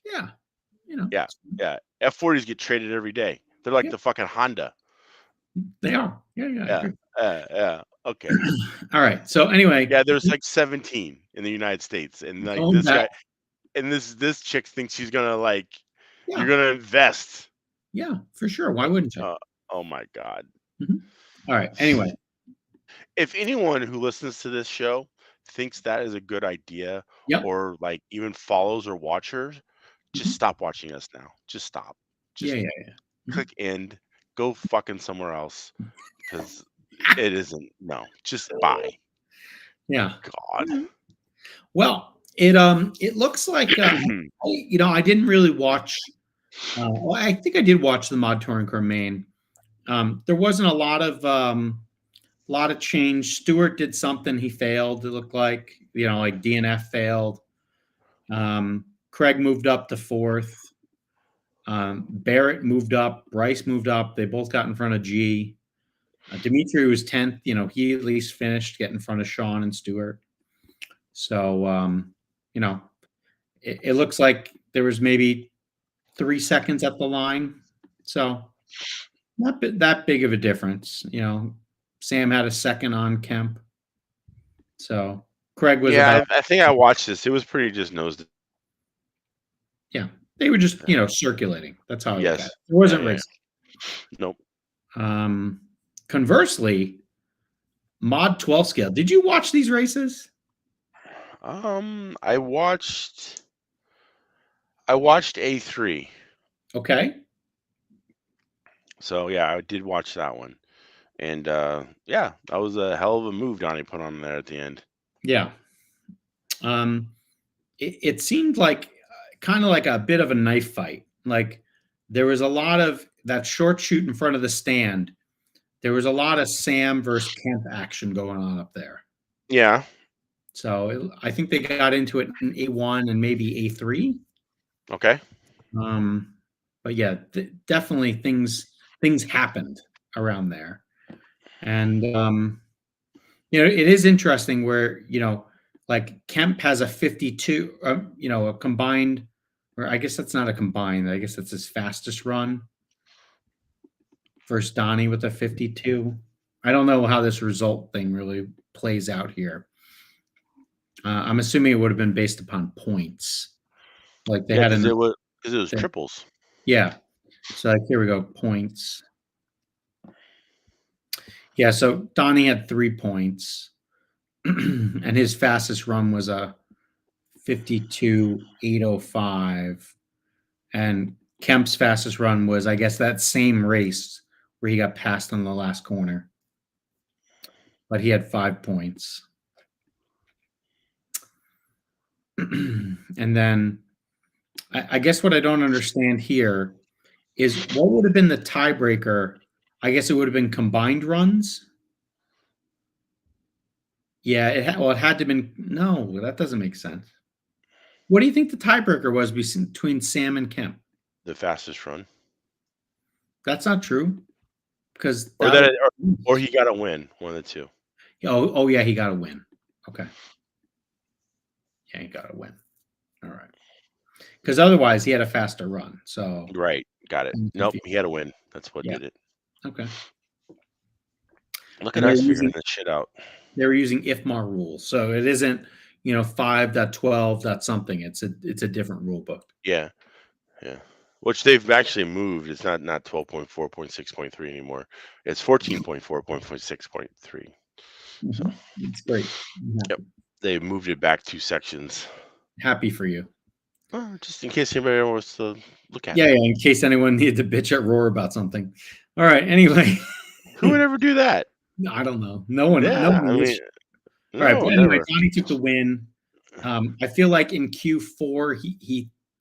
Yeah, you know, Yeah. F40s get traded every day. They're like yeah, the fucking Honda. they are. Yeah, I Yeah. agree. Yeah. Okay. All right. So anyway, Yeah, there's like 17 in the United States, and like own this that. guy, and this chick thinks she's gonna like, you're Yeah, gonna invest. yeah, for sure. Why wouldn't you? Oh my God. Mhm. All right. Anyway, If anyone who listens to this show thinks that is a good idea, yep. or like even follows or watchers, just Mhm. stop watching us now. Just stop. Yeah, Just yeah. Mhm. click end. Go fucking somewhere else, because it isn't. No, just buy. Yeah. God. Well, it looks like I didn't really watch. Well, I think I did watch the Mod Touring Car main. There wasn't a lot of change. Stewart did something. He failed. It looked like like DNF failed. Craig moved up to fourth. Barrett moved up. Bryce moved up. They both got in front of G. Dimitri was 10th. He at least finished, get in front of Sean and Stewart. So, it looks like there was maybe 3 seconds at the line. So, not that big of a difference. Sam had a second on Kemp. So, Craig was Yeah, about, I think I watched this. It was pretty just nosed. yeah, they were just, circulating. That's how I look at Yes. it. It wasn't Yeah. racing. Nope. Conversely, Mod 12 scale. Did you watch these races? I watched A3. Okay. So yeah, I did watch that one. And yeah, that was a hell of a move Donnie put on there at the end. Yeah. It seemed like kind of like a bit of a knife fight. Like there was a lot of that short shoot in front of the stand. There was a lot of Sam versus Kemp action going on up there. Yeah. So I think they got into it in A1 and maybe A3. Okay. But yeah, definitely things happened around there. And it is interesting where like Kemp has a 52, a combined, or I guess that's not a combined. I guess that's his fastest run. Versus Donnie with a 52. I don't know how this result thing really plays out here. I'm assuming it would have been based upon points. Like they had because an it was triples. yeah. So like, here we go, points. Yeah, so Donnie had 3 points, and his fastest run was a 52.805, and Kemp's fastest run was, I guess, that same race where he got passed on the last corner, but he had 5 points. And then I guess what I don't understand here is what would have been the tiebreaker? I guess it would have been combined runs. Yeah, it had to have been. No, that doesn't make sense. What do you think the tiebreaker was between Sam and Kemp? The fastest run, That's not true because or that was. or he got a win. One of the two. Oh yeah, he got a win. Okay, yeah, he got a win. All right, because otherwise he had a faster run. So Right, got it. I'm Nope, confused. he had a win. That's what Yeah. did it. Okay. Look And at us figuring this shit out. they were using IFMAR rules, so it isn't 5.12 something. It's a different rule book. Yeah, yeah. Which they've actually moved. It's not 12.4.6.3 anymore. It's 14.4.6.3. So It's great. I'm yep, they moved it back 2 sections. happy for you. Just in case anybody wants to look at Yeah, it. yeah, in case anyone needed to bitch at Roar about something. All right. Anyway, Who would ever do that? I don't know. No one. No Yeah, one. I mean, All right. no, But anyway, never. Donnie took the win. I feel like in Q4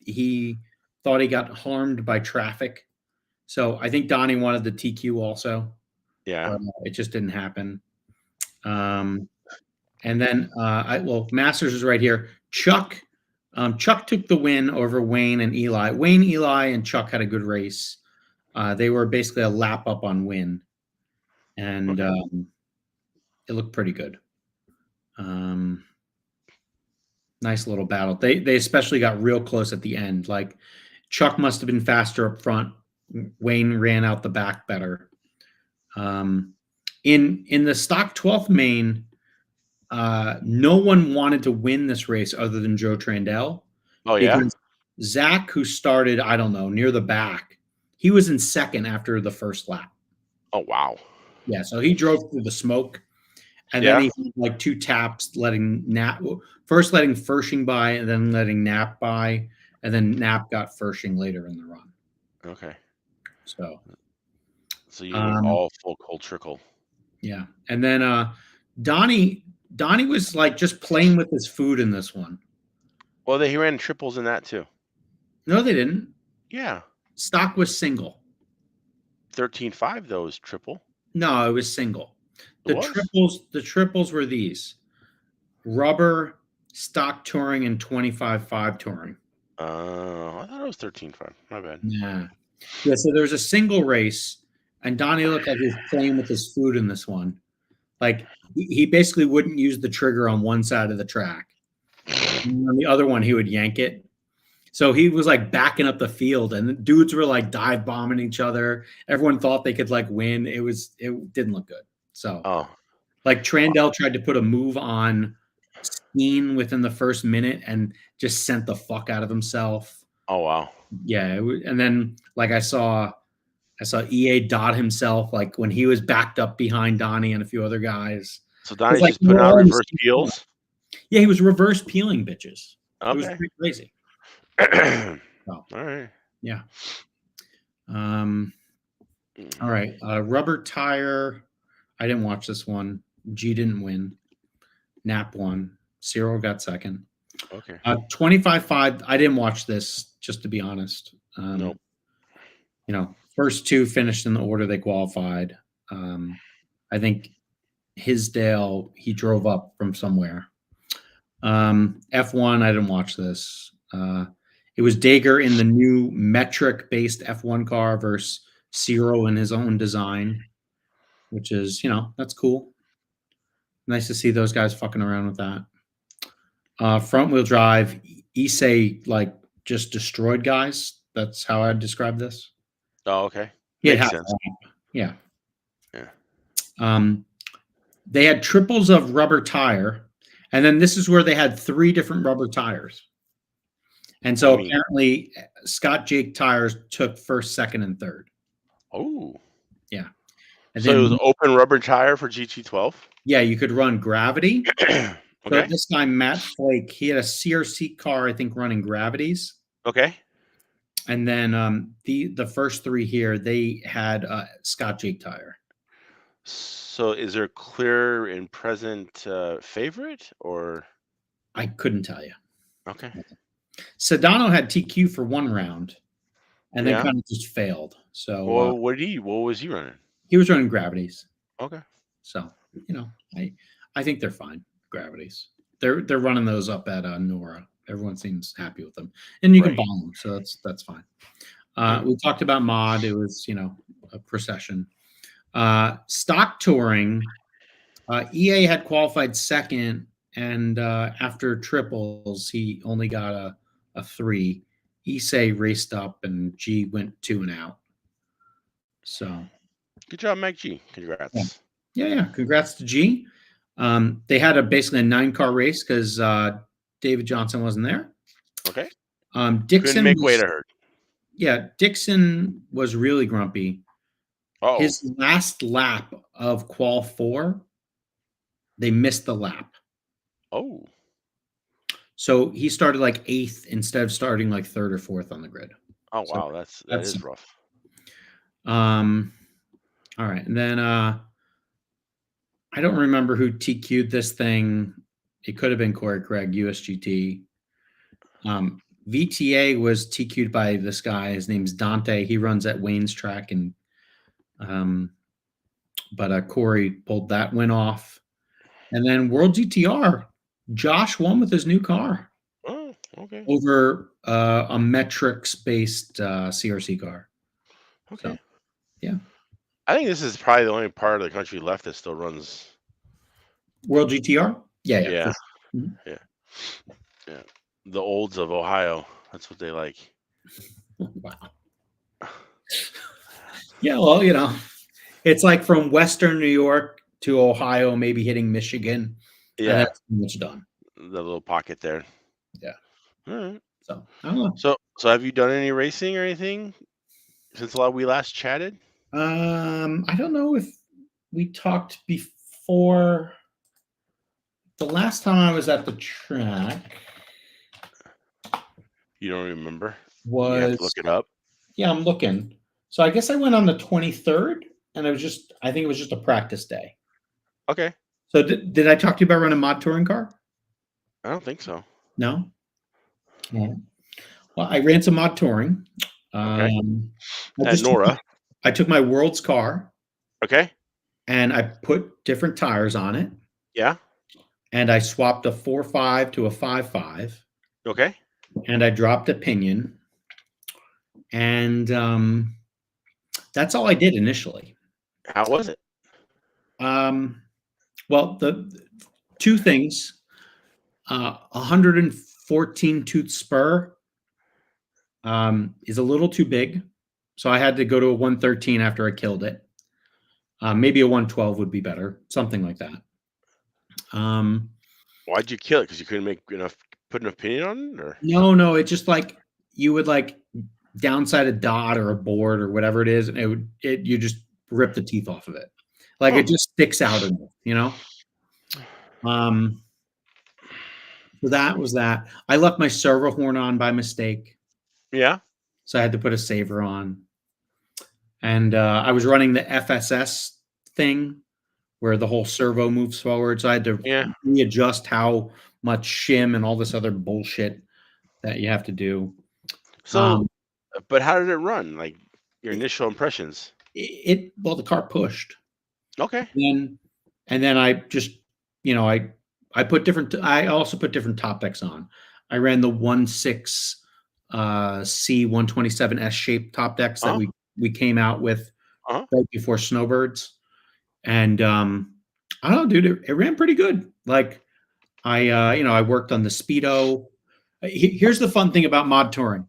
he thought he got harmed by traffic, so I think Donnie wanted the TQ also, Yeah. but it just didn't happen. And then Masters is right here. Chuck took the win over Wayne and Eli. Wayne, Eli, and Chuck had a good race. They were basically a lap up on Win, and Okay. it looked pretty good. Nice little battle. They especially got real close at the end. Like Chuck must have been faster up front. Wayne ran out the back better. In the stock 12th main, no one wanted to win this race other than Joe Trandell Oh yeah. because Zach, who started, I don't know, near the back, he was in second after the first lap. Oh wow. Yeah, so he drove through the smoke, and then Yeah. he had like 2 taps, letting Fershing by, and then letting Knapp by, and then Knapp got Fershing later in the run. Okay. So, So you went all full cold trickle. yeah, and then Donnie was like just playing with his food in this one. Well, he ran triples in that too. No, they didn't. Yeah. Stock was single. 13.5 though is triple. No, it was single. It was? The triples were these: rubber, stock touring, and 25.5 touring. I thought it was 13.5. My bad. Yeah. Yeah, so there was a single race, and Donnie looked like he was playing with his food in this one. Like he basically wouldn't use the trigger on one side of the track. And on the other one, he would yank it. So he was like backing up the field, and the dudes were like dive bombing each other. Everyone thought they could like win. It didn't look good. So Oh. like Trandell tried to put a move on Skeen within the first minute and just sent the fuck out of himself. Oh wow. Yeah, and then like I saw EA dot himself like when he was backed up behind Donnie and a few other guys. So Donnie's Like just putting out reverse peels? Yeah, he was reverse peeling bitches. It was Okay. pretty crazy. All right. Yeah. All right. Rubber tire. I didn't watch this one. G didn't win. Knapp won. Cyril got second. Okay. 25.5. I didn't watch this, just to be honest. Nope. First 2 finished in the order they qualified. I think Hisdale, he drove up from somewhere. F1, I didn't watch this. It was Dager in the new metric-based F1 car versus Cyril in his own design, which is, that's cool. Nice to see those guys fucking around with that. Front-wheel drive, Issei, like, just destroyed guys. That's how I'd describe this. Oh, okay. Makes sense. Yeah. Yeah. They had triples of rubber tire, and then this is where they had 3 different rubber tires. And so apparently Scott Jake tires took first, second, and third. Oh. Yeah. And So then, it was open rubber tire for GT12? yeah, you could run gravity. Okay. So this time, Matt Flake, he had a CRC car, I think, running gravities. Okay. And then the first 3 here, they had Scott Jake tire. So is there a clear and present favorite or? I couldn't tell you. Okay. Sedano had TQ for 1 round. and then Yeah. kind of just failed. So Well, what was he running? he was running gravities. Okay. So you know, I think they're fine. Gravities. They're running those up at Nora. Everyone seems happy with them, and you can Right. buy them, so that's fine. Yeah. We talked about mod. It was a procession. Stock touring. EA had qualified second, and after triples, he only got a 3. Issei raced up, and G went 2 and out. So Good job, Mike G. yeah, Congrats. yeah. Congrats to G. They had basically a 9-car race because David Johnson wasn't there. Okay. Couldn't Dixon make weight, was I heard. Dixon was really grumpy. Oh. His last lap of qual 4, they missed the lap. Oh. So he started like 8th instead of starting like 3rd or 4th on the grid. Oh So wow, that that's is rough. all right. And then I don't remember who TQ'd this thing. It could have been Corey Craig, USGT. VTA was TQ'd by this guy. His name's Dante. He runs at Wayne's track, and but Corey pulled that win off. And then World GTR, Josh won with his new car. Oh, okay. Over a metrics-based CRC car. Okay. So, yeah. I think this is probably the only part of the country left that still runs. World GTR? Yeah. Yeah. Mhm. Yeah. Yeah. The olds of Ohio. That's what they like. Wow. Yeah, well, it's like from Western New York to Ohio, maybe hitting Michigan, and Yeah. that's pretty much done. The little pocket there. Yeah. All right. So, I don't know. So have you done any racing or anything since we last chatted? I don't know if we talked before. The last time I was at the track You don't remember? You have was to look it up. Yeah, I'm looking. So I guess I went on the 23rd, and I think it was just a practice day. Okay. So did I talk to you about running a mod touring car? I don't think so. No. Yeah. Well, I ran some mod touring. Okay. I At just Nora. I took my World's car Okay. and I put different tires on it, Yeah. and I swapped a 4.5 to a 5.5, Okay. and I dropped a pinion, and that's all I did initially. How was it? Well, the 2 things, 114 tooth spur is a little too big, so I had to go to a 113 after I killed it. Maybe a 112 would be better, something like that. Why'd you kill it? Because you couldn't put enough pinion on it, or? No, it's just like you would like downside a dot or a board or whatever it is, and you just rip the teeth off of it. Like it just sticks out enough. So that was that. I left my servo horn on by mistake, Yeah. so I had to put a saver on. And I was running the FSS thing where the whole servo moves forward, so I had to readjust how much shim and all this other bullshit that you have to do. So, but how did it run? Like your initial impressions? Well, the car pushed. Okay. And then I just, I put different. I also put different top decks on. I ran the 1.6 C127S shaped top decks that we came out with right before Snowbirds, and I don't know, dude, it ran pretty good. Like I worked on the speedo. Here's the fun thing about mod touring.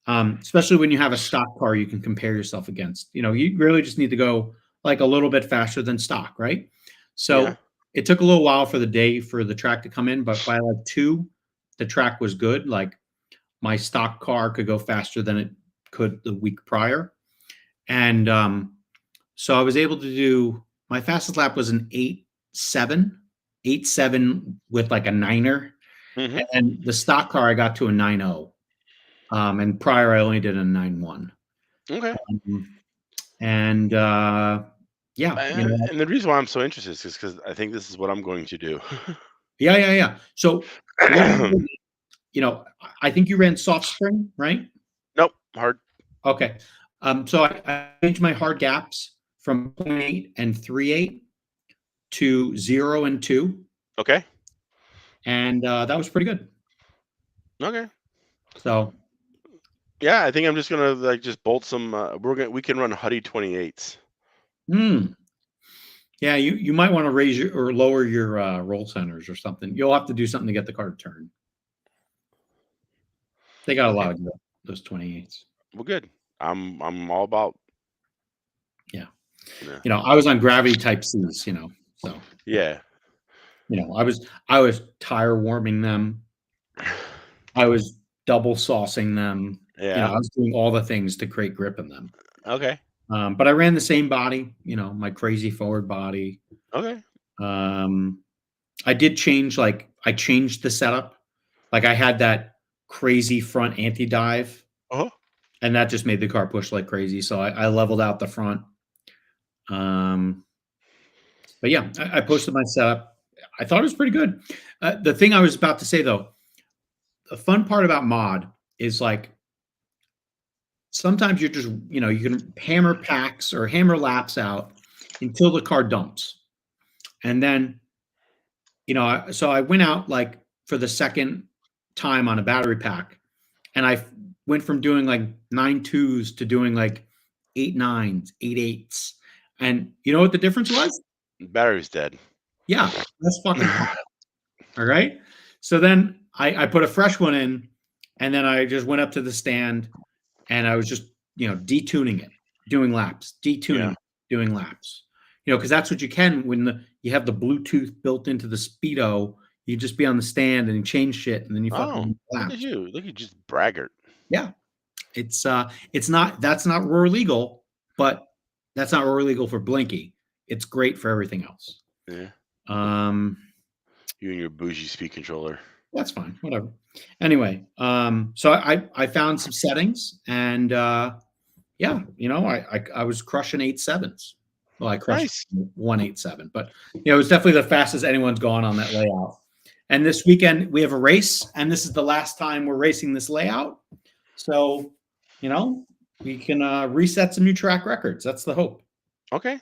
Especially when you have a stock car you can compare yourself against. You really just need to go like a little bit faster than stock, right? So it took a little while for the day for the track to come in, but by like 2, the track was good. Like my stock car could go faster than it could the week prior. And so I was able to do, my fastest lap was an 8.7 with like a 9er. Mm-hmm. And the stock car, I got to a 9.0. And prior, I only did a 9.1. Okay. And yeah. And the reason why I'm so interested is because I think this is what I'm going to do. Yeah. So, I think you ran soft spring, right? Nope. Hard. Okay. So I changed my hard gaps from 0.8 and 3/8 to 0 and 2, Okay. and that was pretty good. Okay. So, Yeah, I think I'm just gonna like just bolt some. We can run Huddy 28s. hmm. Yeah, you might want to raise your or lower your roll centers or something. You'll have to do something to get the car to turn. They got a Okay. lot of grip, those 28s. Well, good. I'm all about. Yeah. Yeah. I was on gravity type C's, so Yeah. I was tire warming them. I was double saucing them. I Yeah. was doing all the things to create grip in them. Okay. But I ran the same body, my crazy forward body. Okay. Um, I did change, I changed the setup. Like I had that crazy front anti dive, Oh. and that just made the car push like crazy. So I leveled out the front. Um, but yeah, I posted my setup. I thought it was pretty good. The thing I was about to say though, the fun part about mod is like sometimes you're just, you can hammer packs or hammer laps out until the car dumps. And then, so I went out like for the second time on a battery pack, and I went from doing like 9.2s to doing like 8.9s, 8.8s. And you know what the difference was? Battery's dead. Yeah, that's fucking hot. All right. So then I put a fresh one in, and then I just went up to the stand and I was just, detuning it, doing laps, detuning Yeah. it, doing laps. Because that's what you can when you have the Bluetooth built into the speedo. You just be on the stand and you change shit, and then you Oh, fucking look at laps. you. Look at you, just braggart. Yeah, it's not that's not ROAR legal, but that's not ROAR legal for Blinky. It's great for everything else. Yeah. Um, You and your bougie speed controller. that's fine, whatever. Anyway, so I found some settings, and yeah, I was crushing 8.7s. Well, I crushed Nice. 1.87, but it was definitely the fastest anyone's gone on that layout. And this weekend we have a race, and this is the last time we're racing this layout. So, we can reset some new track records. That's the hope. Okay.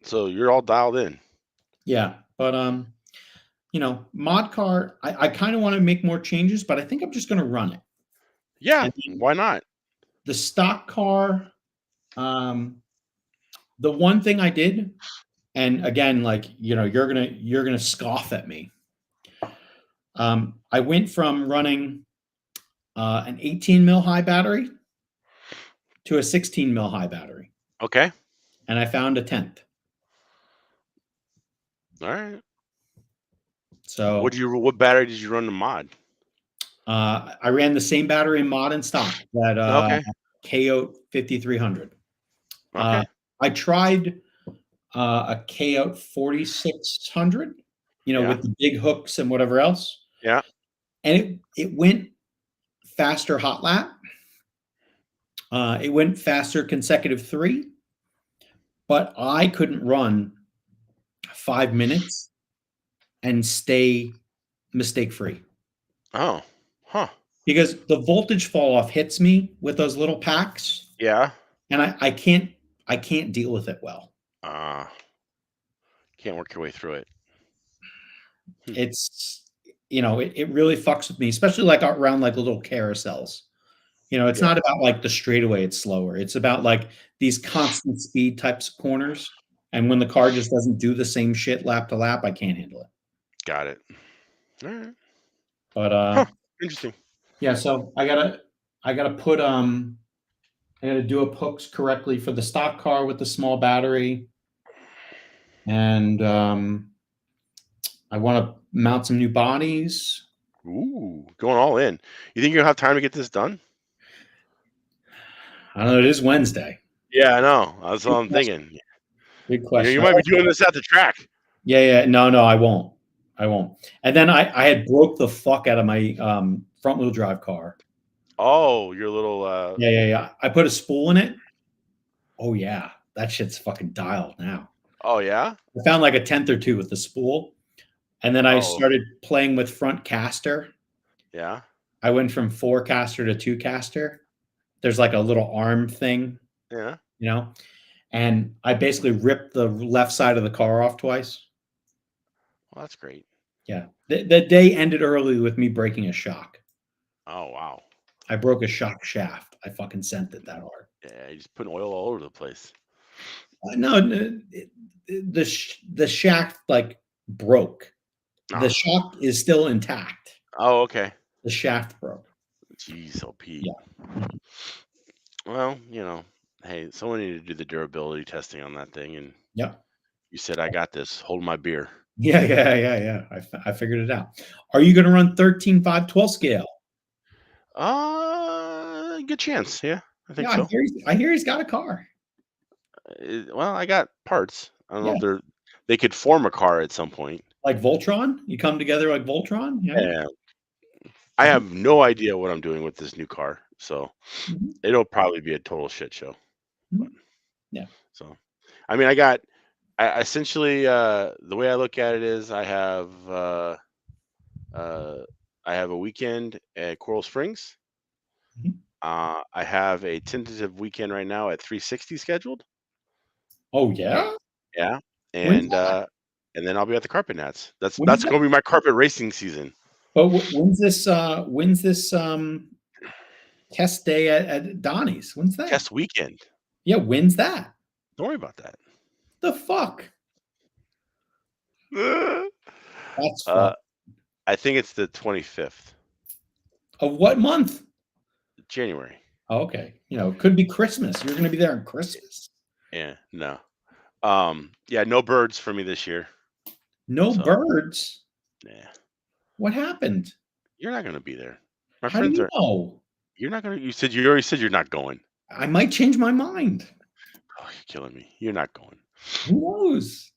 So you're all dialed in. Yeah, but mod car, I kind of want to make more changes, but I think I'm just going to run it. Yeah. And then Why not? the stock car, um, the one thing I did, and again, like you're gonna scoff at me. I went from running an 18 mil high battery to a 16 mil high battery, Okay. and I found a tenth. All right. So What battery did you run the mod? I ran the same battery in mod and stock, that Okay. KO 5300. Okay. I tried a KO 4600, Yeah. with the big hooks and whatever else, Yeah. and it went faster hot lap. It went faster consecutive 3, but I couldn't run 5 minutes and stay mistake free Oh. Huh. because the voltage fall off hits me with those little packs, Yeah. and I can't deal with it well. Uh can't work your way through it. It's it really fucks with me, especially like around like little carousels. It's Yeah. not about like the straightaway, it's slower. It's about like these constant speed types of corners. And when the car just doesn't do the same shit lap to lap, I can't handle it. Got it. All right. But Huh. Interesting. yeah, so I gotta put I gotta do up hooks correctly for the stock car with the small battery. And I want to mount some new bodies. Ooh, going all in. You think you'll have time to get this done? I don't know, it is Wednesday. Yeah, I know. That's Good all I'm question. thinking. Good You question. might be doing this at the track. Yeah. No, I won't. I won't. And then I had broke the fuck out of my front wheel drive car. Oh, your little Yeah. I put a spool in it. Oh yeah, that shit's fucking dialed now. oh yeah? I found like a tenth or two with the spool, and then I Oh, started playing with front caster. yeah. I went from 4 caster to 2 caster. there's like a little arm thing, Yeah. you know, and I basically ripped the left side of the car off twice. Well, that's great. Yeah. The day ended early with me breaking a shock. Oh, wow. I broke a shock shaft. I fucking sent it that hard. Yeah, you're just putting oil all over the place. No, the shaft like broke. The Ah. shock is still intact. Oh, okay. The shaft broke. Jeez, oh Pete. Yeah. Well, hey, someone needed to do the durability testing on that thing, and Yeah. you said, "I got this. Hold my beer." Yeah. I figured it out. Are you going to run 13, 5, 12 scale? Good chance. Yeah, I think Yeah, so. I hear he's got a car. Well, I got parts. I don't know Yeah. if they could form a car at some point. Like Voltron? You come together like Voltron? Yeah. Yeah, I Mhm, have no idea what I'm doing with this new car, so mhm, it'll probably be a total shit show. But mhm. Yeah. so, I mean, I essentially the way I look at it is uh, I have a weekend at Coral Springs. Mhm. I have a tentative weekend right now at 360 scheduled. Oh, And, yeah? yeah, When's and that? and then I'll be at the Carpet Nats. That's When is that's that? going to be my carpet racing season. But when's this test day at Donnie's? When's that? Test weekend. Yeah, when's that? Don't worry about that. The fuck? That's fun. uh, I think it's the 25th Of what month? January. Oh, okay. It could be Christmas. You're going to be there on Christmas. Yeah, no. Yeah, no birds for me this year. No So, birds. yeah, What happened? you're not going to be there. My How do friends you are. know? You're not going to. You already said you're not going. I might change my mind. Oh, you're killing me. You're not going. Who knows?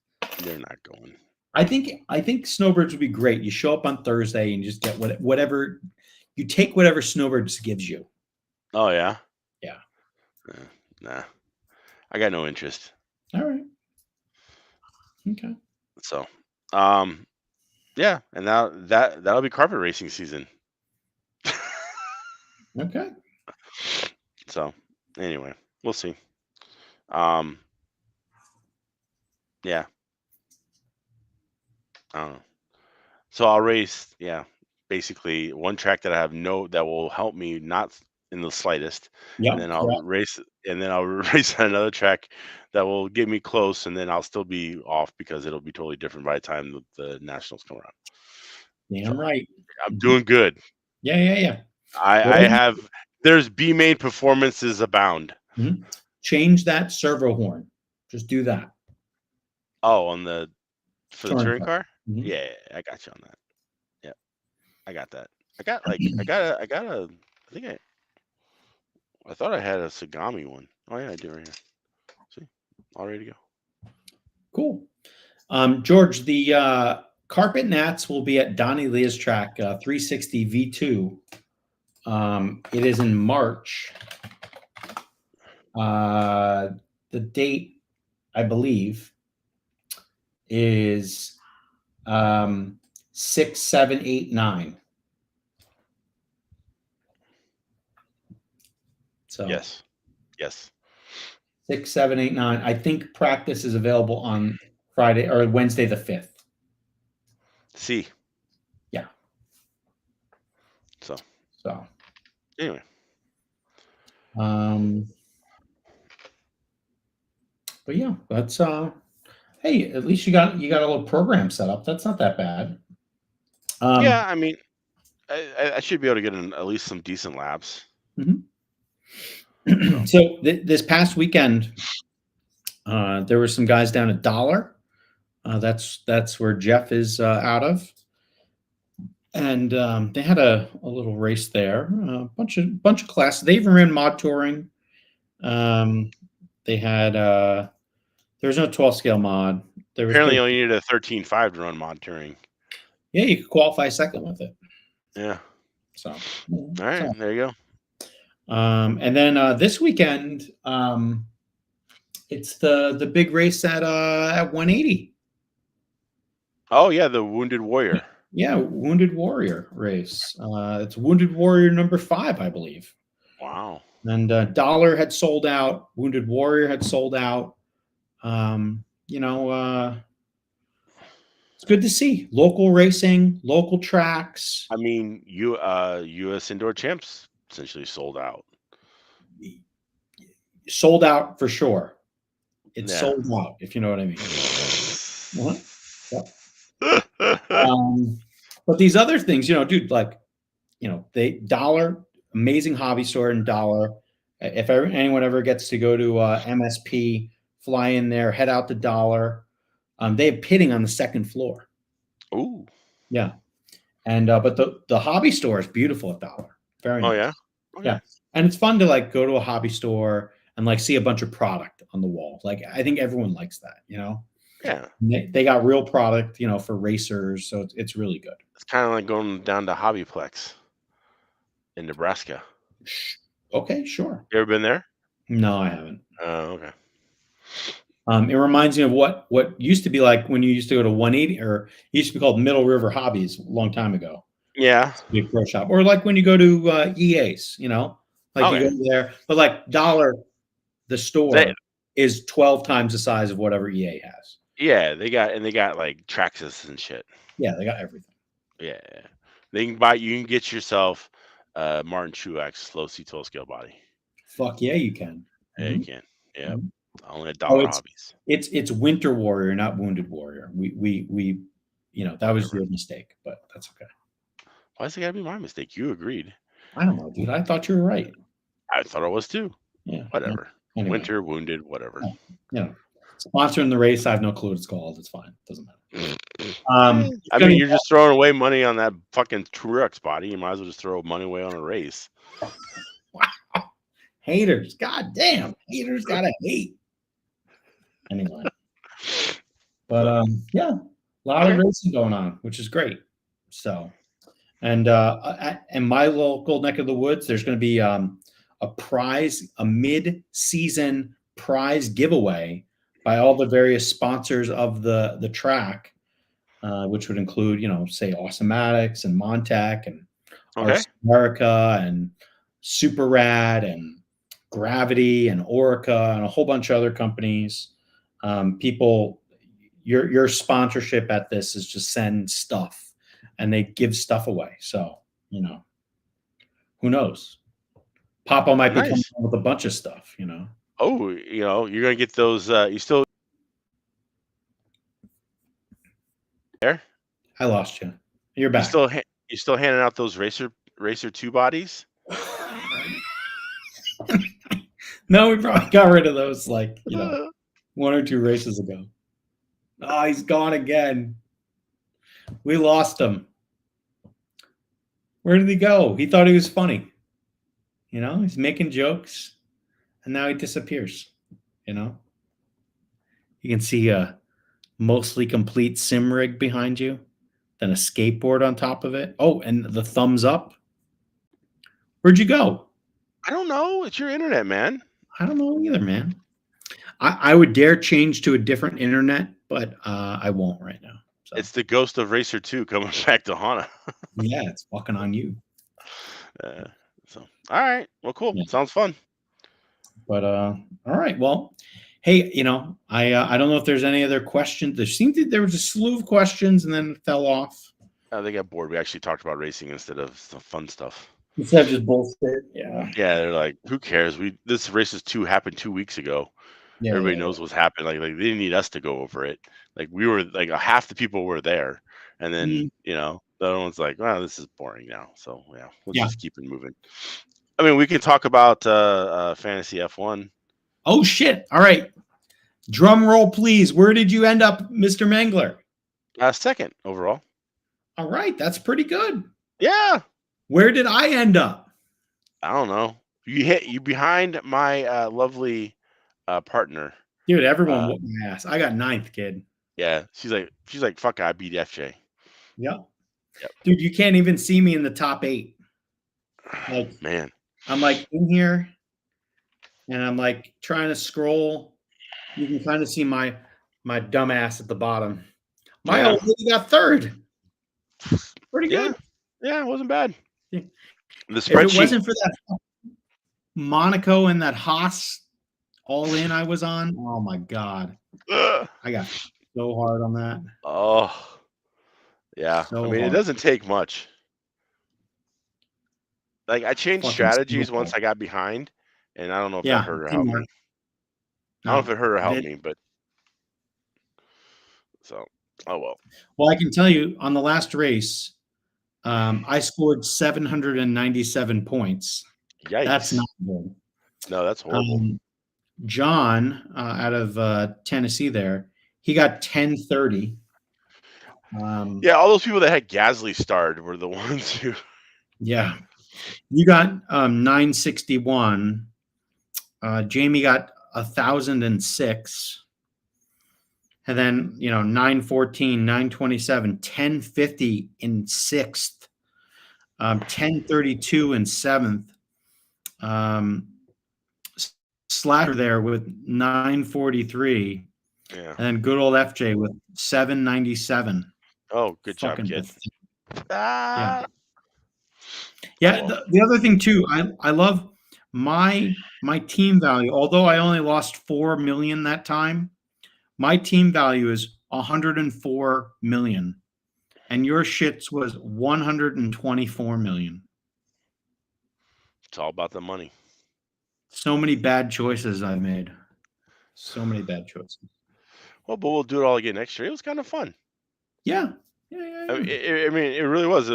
You're not going. I think snowbirds would be great. You show up on Thursday and just get whatever you take whatever snowbirds gives you. Oh yeah. Yeah. Nah. I got no interest. All right. Okay. So, yeah, and now that'll be carpet racing season. Okay. So, anyway, we'll see. Um, yeah, I don't know. So I'll race, yeah, basically one track that I have that will help me not in the slightest, and Yep. then I'll Yeah. race, and then I'll race on another track that will get me close, and then I'll still be off because it'll be totally different by the time the nationals come around. Damn So right. I'm Mhm. doing good. Yeah. I Whatever. have there's B main performances abound. Mhm. Change that servo horn. Just do that. Oh, for the Touring touring car. car? Mhm. Yeah, I got you on that. Yeah, I got that. I think I thought I had a Sagami one. Oh yeah, I do right here. See, all ready to go. Cool. George, the Carpet Nats will be at Donnie Leah's track, 360 V2. It is in March. The date, I believe, is 6, 7, 8, 9. So Yes. 6, 7, 8, 9. I think practice is available on Friday or Wednesday the 5th. See. Yeah. So So anyway, but yeah, that's hey, at least you got a little program set up. That's not that bad. yeah. I mean, I should be able to get at least some decent laps. Mhm. So So this past weekend, there were some guys down at Dollar. That's where Jeff is out of, and they had a little race there. A bunch of classes. They even ran mod touring. They had there was no 12 scale mod. There was apparently, you only needed a 13.5 to run mod touring. yeah, you could qualify second with it. Yeah. So All right, there you go. and then this weekend, it's the big race at 180. Oh yeah, the Wounded Warrior. Yeah, Wounded Warrior race. It's Wounded Warrior number 5, I believe. Wow. And Dollar had sold out. Wounded Warrior had sold out. You know, it's good to see local racing, local tracks. I mean, U.S. Indoor Champs essentially sold out. Sold out for sure. It's Yeah. sold out, if you know what I mean. Yep. But these other things, dude, like, they Dollar, amazing hobby store in Dollar. If anyone ever gets to go to MSP, fly in there, head out to Dollar. They have pitting on the second floor. Ooh. Yeah. And but the hobby store is beautiful at Dollar. Very nice. Oh yeah. Okay. Yeah. And it's fun to like go to a hobby store and like see a bunch of product on the wall. Like I think everyone likes that, Yeah. They got real product, for racers, so it's really good. It's kind of like going down to Hobbyplex in Nebraska. Okay, sure. You ever been there? No, I haven't. Oh, okay. It reminds me of what used to be like when you used to go to 180, or it used to be called Middle River Hobbies a long time ago. Yeah. Be a pro shop, or like when you go to EA's, like you go there, but like Dollar, the store is 12 times the size of whatever EA has. Yeah, they got like Traxxas and shit. Yeah, they got everything. Yeah, you can get yourself Martin Truex low C-total scale body. Fuck yeah, you can. Yeah, you can. Yeah, only Oh, $1 hobbies. It's Winter Warrior, not Wounded Warrior. We that was your mistake, but that's okay. Why is it gotta be my mistake? You agreed. I don't know, dude. I thought you were right. I thought I was too. Yeah. Whatever. Anyway. Winter, Wounded, whatever. Sponsoring the race. I have no clue what it's called. It's fine. It doesn't matter. I mean, you're just throwing away money on that fucking Truex body. You might as well just throw money away on a race. Wow. Haters. God damn. Haters gotta hate. Anyway. But yeah, a lot of racing going on, which is great. So, and in my local neck of the woods, there's going to be a mid-season prize giveaway by all the various sponsors of the track, which would include, say Awesomatics and Montec and Arts America and Super Rad and Gravity and Orica and a whole bunch of other companies. People, your sponsorship at this is just send stuff, and they give stuff away. So, who knows? Papa might be coming up with a bunch of stuff, Oh, you're gonna get those. You still there? I lost you. You're back. You still handing out those Racer 2 bodies? No, we probably got rid of those like, 1 or 2 races ago. Oh, he's gone again. We lost him. Where did he go? He thought he was funny. He's making jokes, and now he disappears. You can see a mostly complete sim rig behind you, then a skateboard on top of it. Oh, and the thumbs up. Where'd you go? I don't know. It's your internet, man. I don't know either, man. I would dare change to a different internet, but I won't right now. So. It's the ghost of Racer 2 coming back to Hana. Yeah, it's fucking on you. So, all right. Well, cool. Yeah. Sounds fun. But all right. Well, hey, I don't know if there's any other questions. There was a slew of questions, and then it fell off. They got bored. We actually talked about racing instead of the fun stuff. Instead of just bullshit. Yeah. Yeah, they're like, who cares? This Races 2 happened 2 weeks ago. Yeah, everybody knows what's happened. Like they didn't need us to go over it. Like we were like half the people were there, and then the other one's like, "Wow, this is boring now." So yeah, we'll just keep it moving. I mean, we can talk about Fantasy F1. Oh shit! All right, drum roll, please. Where did you end up, Mr. Mangler? Second overall. All right, that's pretty good. Yeah. Where did I end up? I don't know. You behind my lovely partner. Dude, everyone whooped my ass. I got 9th, kid. Yeah, she's like, fuck, I beat FJ. Yep. Dude, you can't even see me in the top 8. Like, man, I'm like in here, and I'm like trying to scroll. You can kind of see my dumb ass at the bottom. My old lady got 3rd. Pretty good. Yeah, it wasn't bad. The spreadsheet. If it wasn't for that, Monaco and that Haas all in I was on. Oh my god, I got so hard on that. Oh, yeah. I So mean, it hard. doesn't take much. Like, I changed Fucking so strategies once hard. I got behind, and I don't know if that Yeah, hurt or helped teamwork. me. I don't know No, if it hurt or helped that, me, but so, oh well. well, I can tell you on the last race, I scored 797 points. That's Yikes. not good. No, that's horrible. Um, John out of Tennessee, there, he got 1030. Yeah, all those people that had Gasly starred were the ones who. Yeah, you got 961. Jamie got 1006. And then, 914, 927, 1050 in sixth, 1032 in seventh. Slatter there with 943. Yeah. And then good old FJ with 797. Oh, good job, Fucking kid. yeah. Ah. Yeah. Oh, well. The other thing too, I love my team value. Although I only lost 4 million that time, my team value is 104 million, and your shits was 124 million. It's all about the money. So many bad choices I made. So many bad choices. Well, but we'll do it all again next year. It was kind of fun. Yeah. I mean, it really was.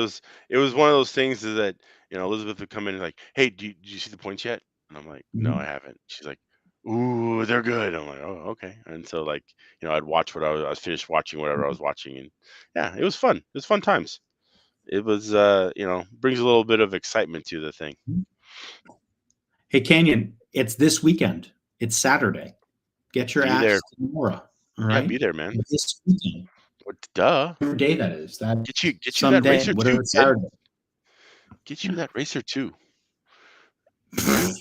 It was one of those things is that Elizabeth would come in and like, hey, did you see the points yet? And I'm like, no, I Mhm. haven't. She's like, ooh, they're good. I'm like, oh, okay. And so like, I'd watch what I was finished watching whatever I was watching, and yeah, it was fun. It was fun times. It was, brings a little bit of excitement to the thing. Hey, Canyon, it's this weekend. It's Saturday. Get your Be there. ass to Nora. All Yeah, right. be there, man. It's this weekend. What, duh. Whatever day that is. That Get you that someday, racer too, whatever kid. Saturday. Get you that racer too. That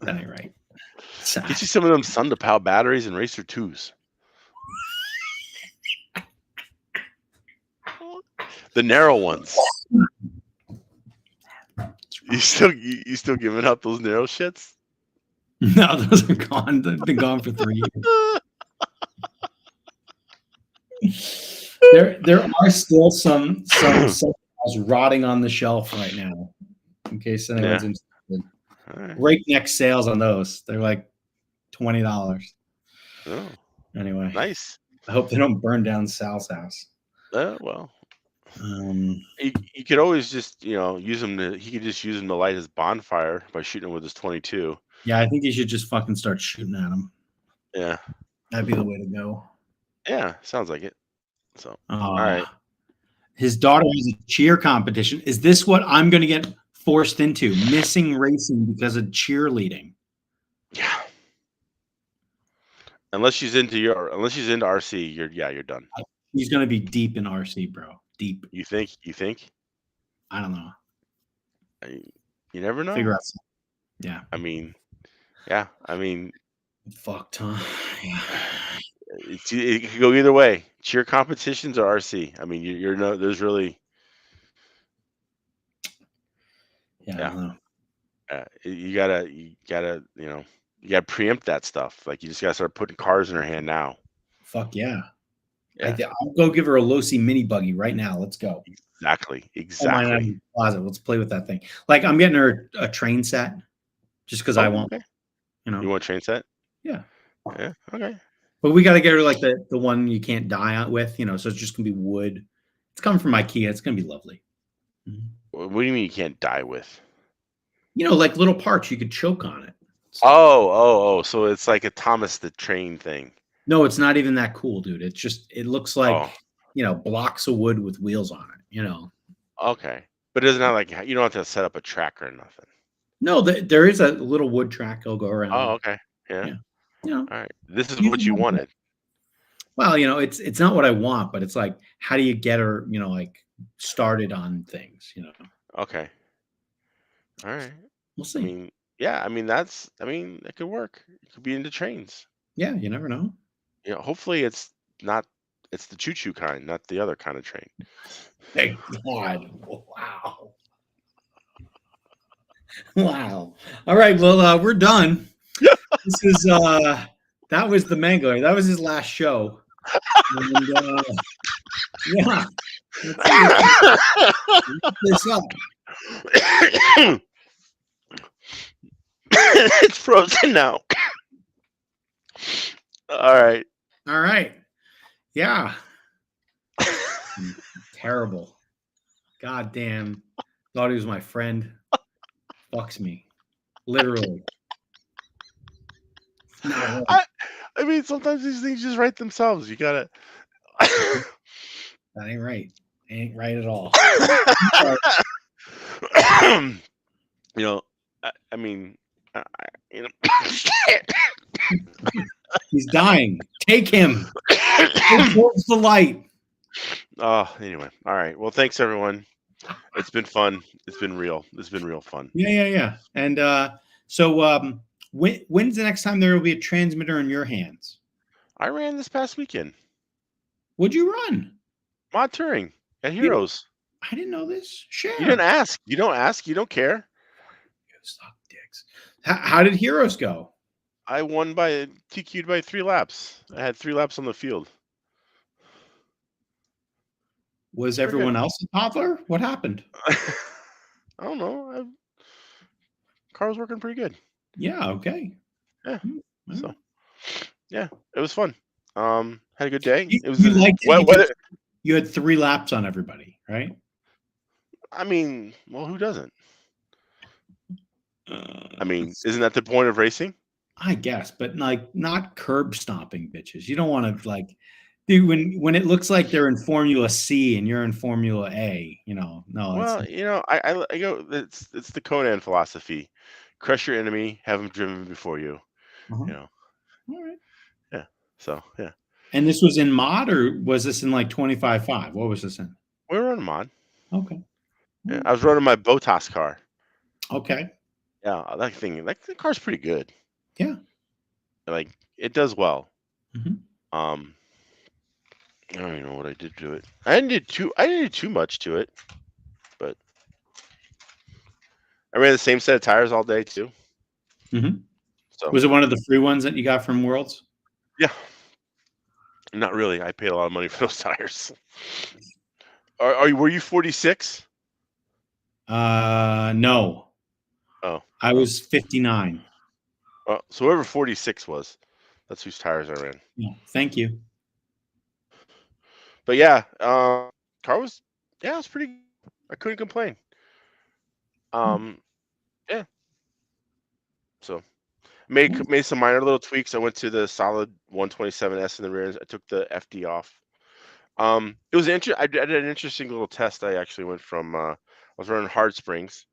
ain't right. Get you some of them Sun to Pow batteries and racer twos. The narrow ones. You still giving up those narrow shits? No, those are gone. They've been gone for 3 years. There are still some rotting on the shelf right now. In case anyone's interested. Right. Breakneck sales on those. They're like $20. Oh, Anyway, nice. I hope they don't burn down Sal's house. Well, Um, you could always just use him to. He could just use him to light his bonfire by shooting him with his 22. yeah, I think you should just fucking start shooting at him. Yeah. That'd be the way to go. Yeah, sounds like it. So, all right. His daughter has a cheer competition. Is this what I'm going to get forced into? Missing racing because of cheerleading? Yeah. Unless she's into RC, you're done. He's going to be deep in RC, bro. Deep. You think? I don't know. You never know. Figure out something. Yeah. I mean, yeah. I mean, fucked, huh? Yeah. It could go either way. Cheer competitions or RC. I mean, you're no. There's really. Yeah. I don't know. You gotta preempt that stuff. Like you just gotta start putting cars in her hand now. Fuck yeah. Yeah. I'll go give her a Losi mini buggy right now. Let's go. Exactly. Closet. Let's play with that thing. Like I'm getting her a train set just because I want. Okay. You want a train set? Yeah. Yeah. Okay. But we got to get her like the one you can't die out with. So it's just gonna be wood. It's coming from IKEA. It's gonna be lovely. What do you mean you can't die with? Like little parts you could choke on it. Oh! So it's like a Thomas the Train thing. No, it's not even that cool, dude. It's just it looks like blocks of wood with wheels on it. Okay, but it's not like you don't have to set up a track or nothing. No, there is a little wood track he'll go around. Oh, okay, yeah. All right, this is what you wanted. Well, it's not what I want, but it's like, how do you get her, like started on things, Okay. All right. We'll see. I mean, yeah. I mean, that could work. You could be into trains. Yeah, you never know. Hopefully it's the choo-choo kind, not the other kind of train. Thank God. Wow. Wow. All right. Well, we're done. This is that was the Mangler. That was his last show. And yeah, let's wrap this up. It's frozen now. All right. All right. Yeah. Terrible. God damn. Thought he was my friend. Fucks me. Literally. Not right. I mean, sometimes these things just write themselves. You gotta. That ain't right. Ain't right at all. You know, I mean, you know. He's dying. Take him. Go towards the light. Oh, anyway. All right. Well, thanks everyone. It's been fun. It's been real. It's been real fun. Yeah. And so when's the next time there will be a transmitter in your hands? I ran this past weekend. What'd you run? Mod touring at Heroes. I didn't know this. Share. You didn't ask. You don't ask. You don't care. You suck dicks. How did Heroes go? I won by TQ'd by 3 laps. I had 3 laps on the field. Was everyone else a toddler? What happened? I don't know. Car was working pretty good. Yeah. Okay. Yeah. Mm-hmm. So, yeah, it was fun. Had a good day. You, it was you liked it weather. You had 3 laps on everybody, right? I mean, well, who doesn't? I mean, isn't that the point of racing? I guess, but like not curb stomping bitches. You don't want to like, dude. When it looks like they're in Formula C and you're in Formula A, no. Well, I go. It's the Conan philosophy: crush your enemy, have them driven before you. All right. Yeah. So yeah. And this was in mod, or was this in like 25.5? What was this in? We were running mod. Okay. Yeah, I was running my Botas car. Okay. Yeah, the car's pretty good. Yeah. Like it does well. Mm-hmm. I don't even know what I did to it. I didn't do too much to it, but I ran the same set of tires all day too. Mm-hmm. So was it one of the free ones that you got from Worlds? Yeah. Not really. I paid a lot of money for those tires. Were you 46? No. Oh. I was 59. So whoever 46 was, that's whose tires I ran. Yeah. Thank you. But yeah, car was it was pretty. I couldn't complain. Yeah. So made some minor little tweaks. I went to the solid 127S in the rear. I took the FD off. It was I did an interesting little test. I actually went from I was running hard springs,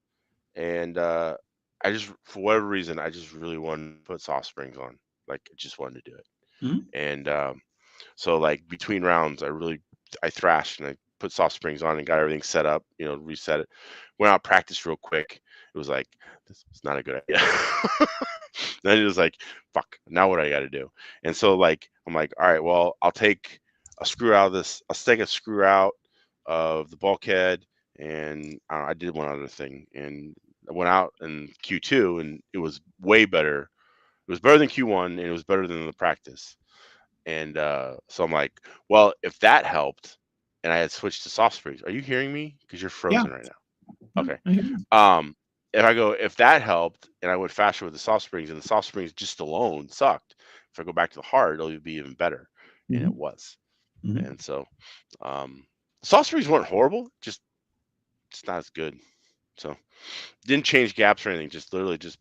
and I just for whatever reason I just really wanted to put soft springs on. Like I just wanted to do it. Mm-hmm. And so like between rounds, I thrashed and I put soft springs on and got everything set up. Reset it. Went out, practiced real quick. It was like this is not a good idea. Then it was like, fuck. Now what I got to do? And so like I'm like, all right, well I'll take a screw out of this. I'll take a screw out of the bulkhead, and I did one other thing, and I went out in Q2, and it was way better. It was better than Q1, and it was better than the practice. And so I'm like, well, if that helped, and I had switched to soft springs. Are you hearing me? Because you're frozen right now. Okay. If that helped, and I went faster with the soft springs, and the soft springs just alone sucked. If I go back to the hard, it'll be even better, and it was. And so, soft springs weren't horrible, just not as good. So, didn't change gaps or anything. Just literally just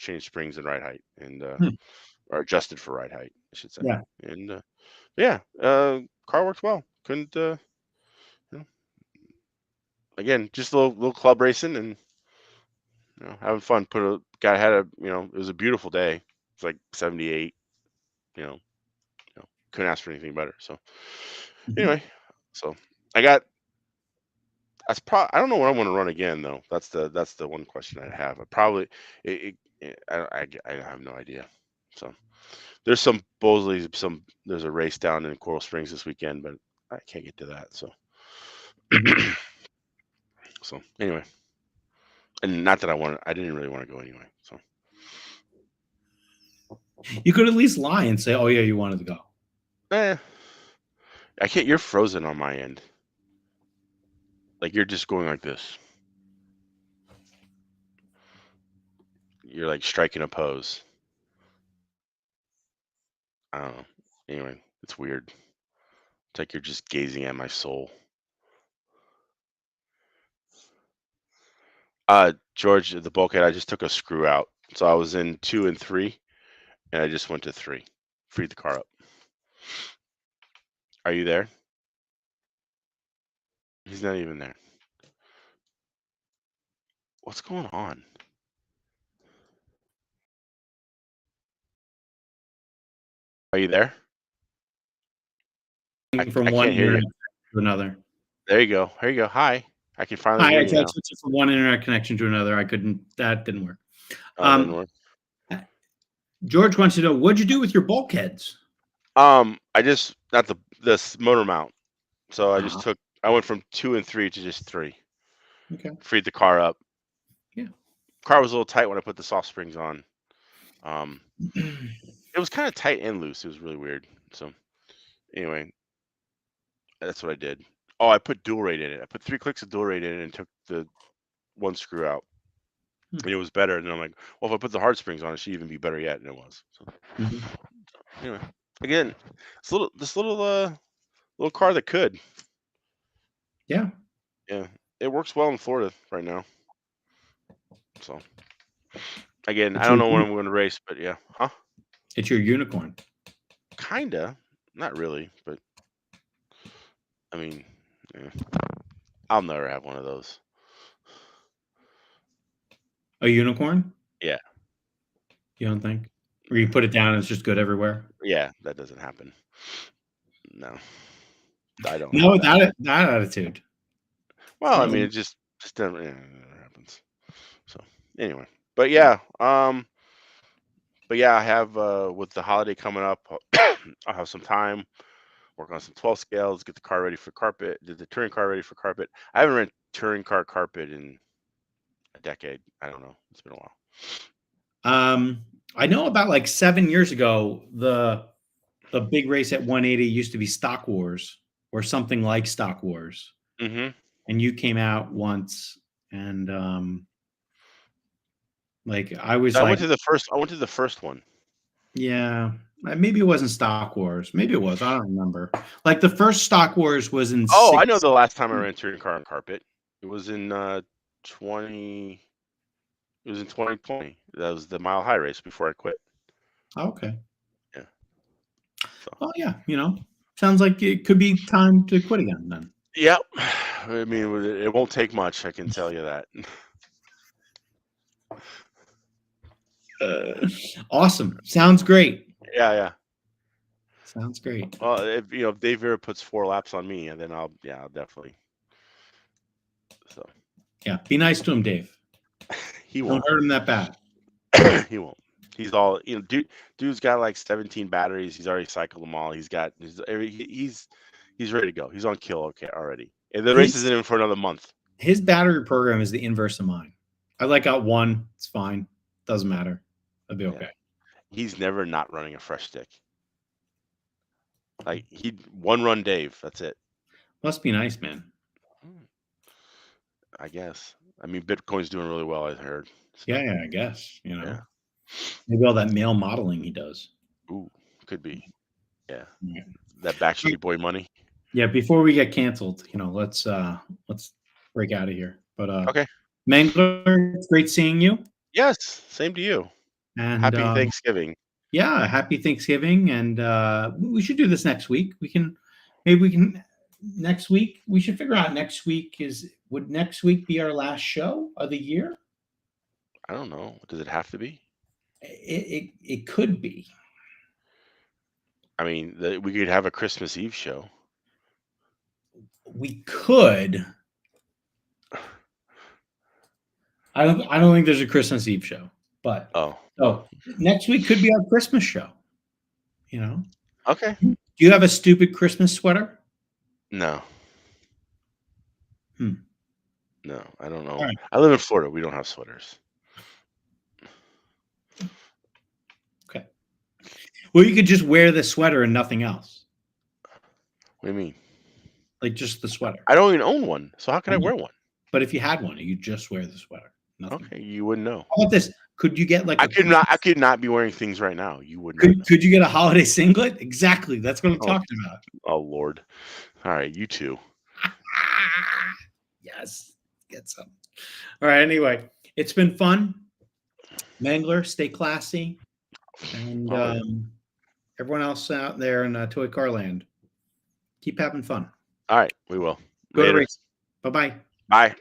changed springs and ride height, and or adjusted for ride height, I should say. Yeah. And car works well. Couldn't again, just a little club racing and having fun. It was a beautiful day. It's like 78. Couldn't ask for anything better. So anyway, so I don't know what I want to run again though. That's the one question I have. I have no idea. So there's there's a race down in Coral Springs this weekend, but I can't get to that. So so anyway, And not that I didn't really want to go anyway. So You could at least lie and say, "Oh yeah, you wanted to go." I can't. You're frozen on my end. Like you're just going like this. You're like striking a pose. I don't know. Anyway, it's weird. It's like you're just gazing at my soul. George, the bulkhead, I just took a screw out. So I was in 2 and 3, and I just went to 3. Freed the car up. Are you there? He's not even there. What's going on? Are you there? From I one can't hear you. internet to another. There you go. There you go. Hi. I can finally Hi, hear I you tried now. switching from one internet connection to another. I couldn't. That didn't work. Oh, it didn't work. George wants to know, what'd you do with your bulkheads? I just not this motor mount. So Uh-huh. I went from 2 and 3 to just 3. Okay. Freed the car up. Yeah. Car was a little tight when I put the soft springs on. It was kind of tight and loose. It was really weird. So anyway, that's what I did. Oh, I put dual rate in it. I put 3 clicks of dual rate in it and took the one screw out. And it was better. And then I'm like, well, if I put the hard springs on, it should even be better yet. And it was. So anyway, again, this little car that could. Yeah. Yeah, it works well in Florida right now. So again, I don't know when I'm going to race, but yeah, huh? It's your unicorn. Kinda, not really, but I mean, yeah. I'll never have one of those. A unicorn? Yeah, You don't think? Or you put it down and it's just good everywhere? yeah, that doesn't happen. No, I don't No, have that. that attitude. Well, I mean, Sounds it just never, yeah, it never happens. So anyway, but yeah, I have with the holiday coming up, I'll have some time work on some 12 scales, get the car ready for carpet, did the touring car ready for carpet. I haven't ran touring car carpet in a decade. I don't know. It's been a while. I know about like 7 years ago, the big race at 180 used to be Stock Wars or something like Stock Wars. Mm-hmm. And you came out once and like I was I like, went to the first. I went to the first one. yeah, maybe it wasn't Stock Wars. Maybe it was. I don't remember. Like the first Stock Wars was in Oh, I know six. the last time I ran touring car on carpet. It was in 20. It was in 2020. That was the Mile High race before I quit. Okay. Yeah. So. Oh yeah, sounds like it could be time to quit again then. Yep. I mean, it won't take much. I can tell you that. Awesome. Sounds great. Yeah. Sounds great. Well, if Dave Vera puts 4 laps on me, and then I'll definitely. So. Yeah, be nice to him, Dave. He Don't won't. hurt him that bad. He won't. He's all dude's got like 17 batteries. He's already cycled them all. He's ready to go. He's on kill okay already. And the race isn't in for another month. His battery program is the inverse of mine. I like out one. It's fine. Doesn't matter. I'll be okay. Yeah. He's never not running a fresh stick. Like one run Dave. That's it. Must be nice, man. I guess. I mean, Bitcoin's doing really well, I heard. So. Yeah, I guess. Yeah. Maybe all that male modeling he does. Ooh, could be. Yeah. That Backstreet Boy money. Yeah, before we get canceled, let's break out of here. But okay. Mangler, it's great seeing you. Yes, same to you. And happy Thanksgiving. Yeah, happy Thanksgiving. And we should do this next week. Next week, we should figure out would next week be our last show of the year? I don't know. Does it have to be? It could be. I mean, we could have a Christmas Eve show. We could. I don't think there's a Christmas Eve show, but next week could be our Christmas show. Okay. Do you have a stupid Christmas sweater? No. No, I don't know. All right. I live in Florida. We don't have sweaters. Okay. Well, you could just wear the sweater and nothing else, What do you mean? like just the sweater. I don't even own one, so how could I I know. wear one? But if you had one, you just wear the sweater. Nothing. Okay, you wouldn't know. How about this? Could you get like I a could not. I could not be wearing things right now. You would not know. could you get a holiday singlet? Exactly. That's what I'm Oh, talking about. oh Lord. All right, you too. Yes. Get some. All right. Anyway, it's been fun. Mangler, stay classy. And All right. everyone else out there in Toy Car Land, keep having fun. All right, we will. Go to Later. race. Bye-bye. Bye.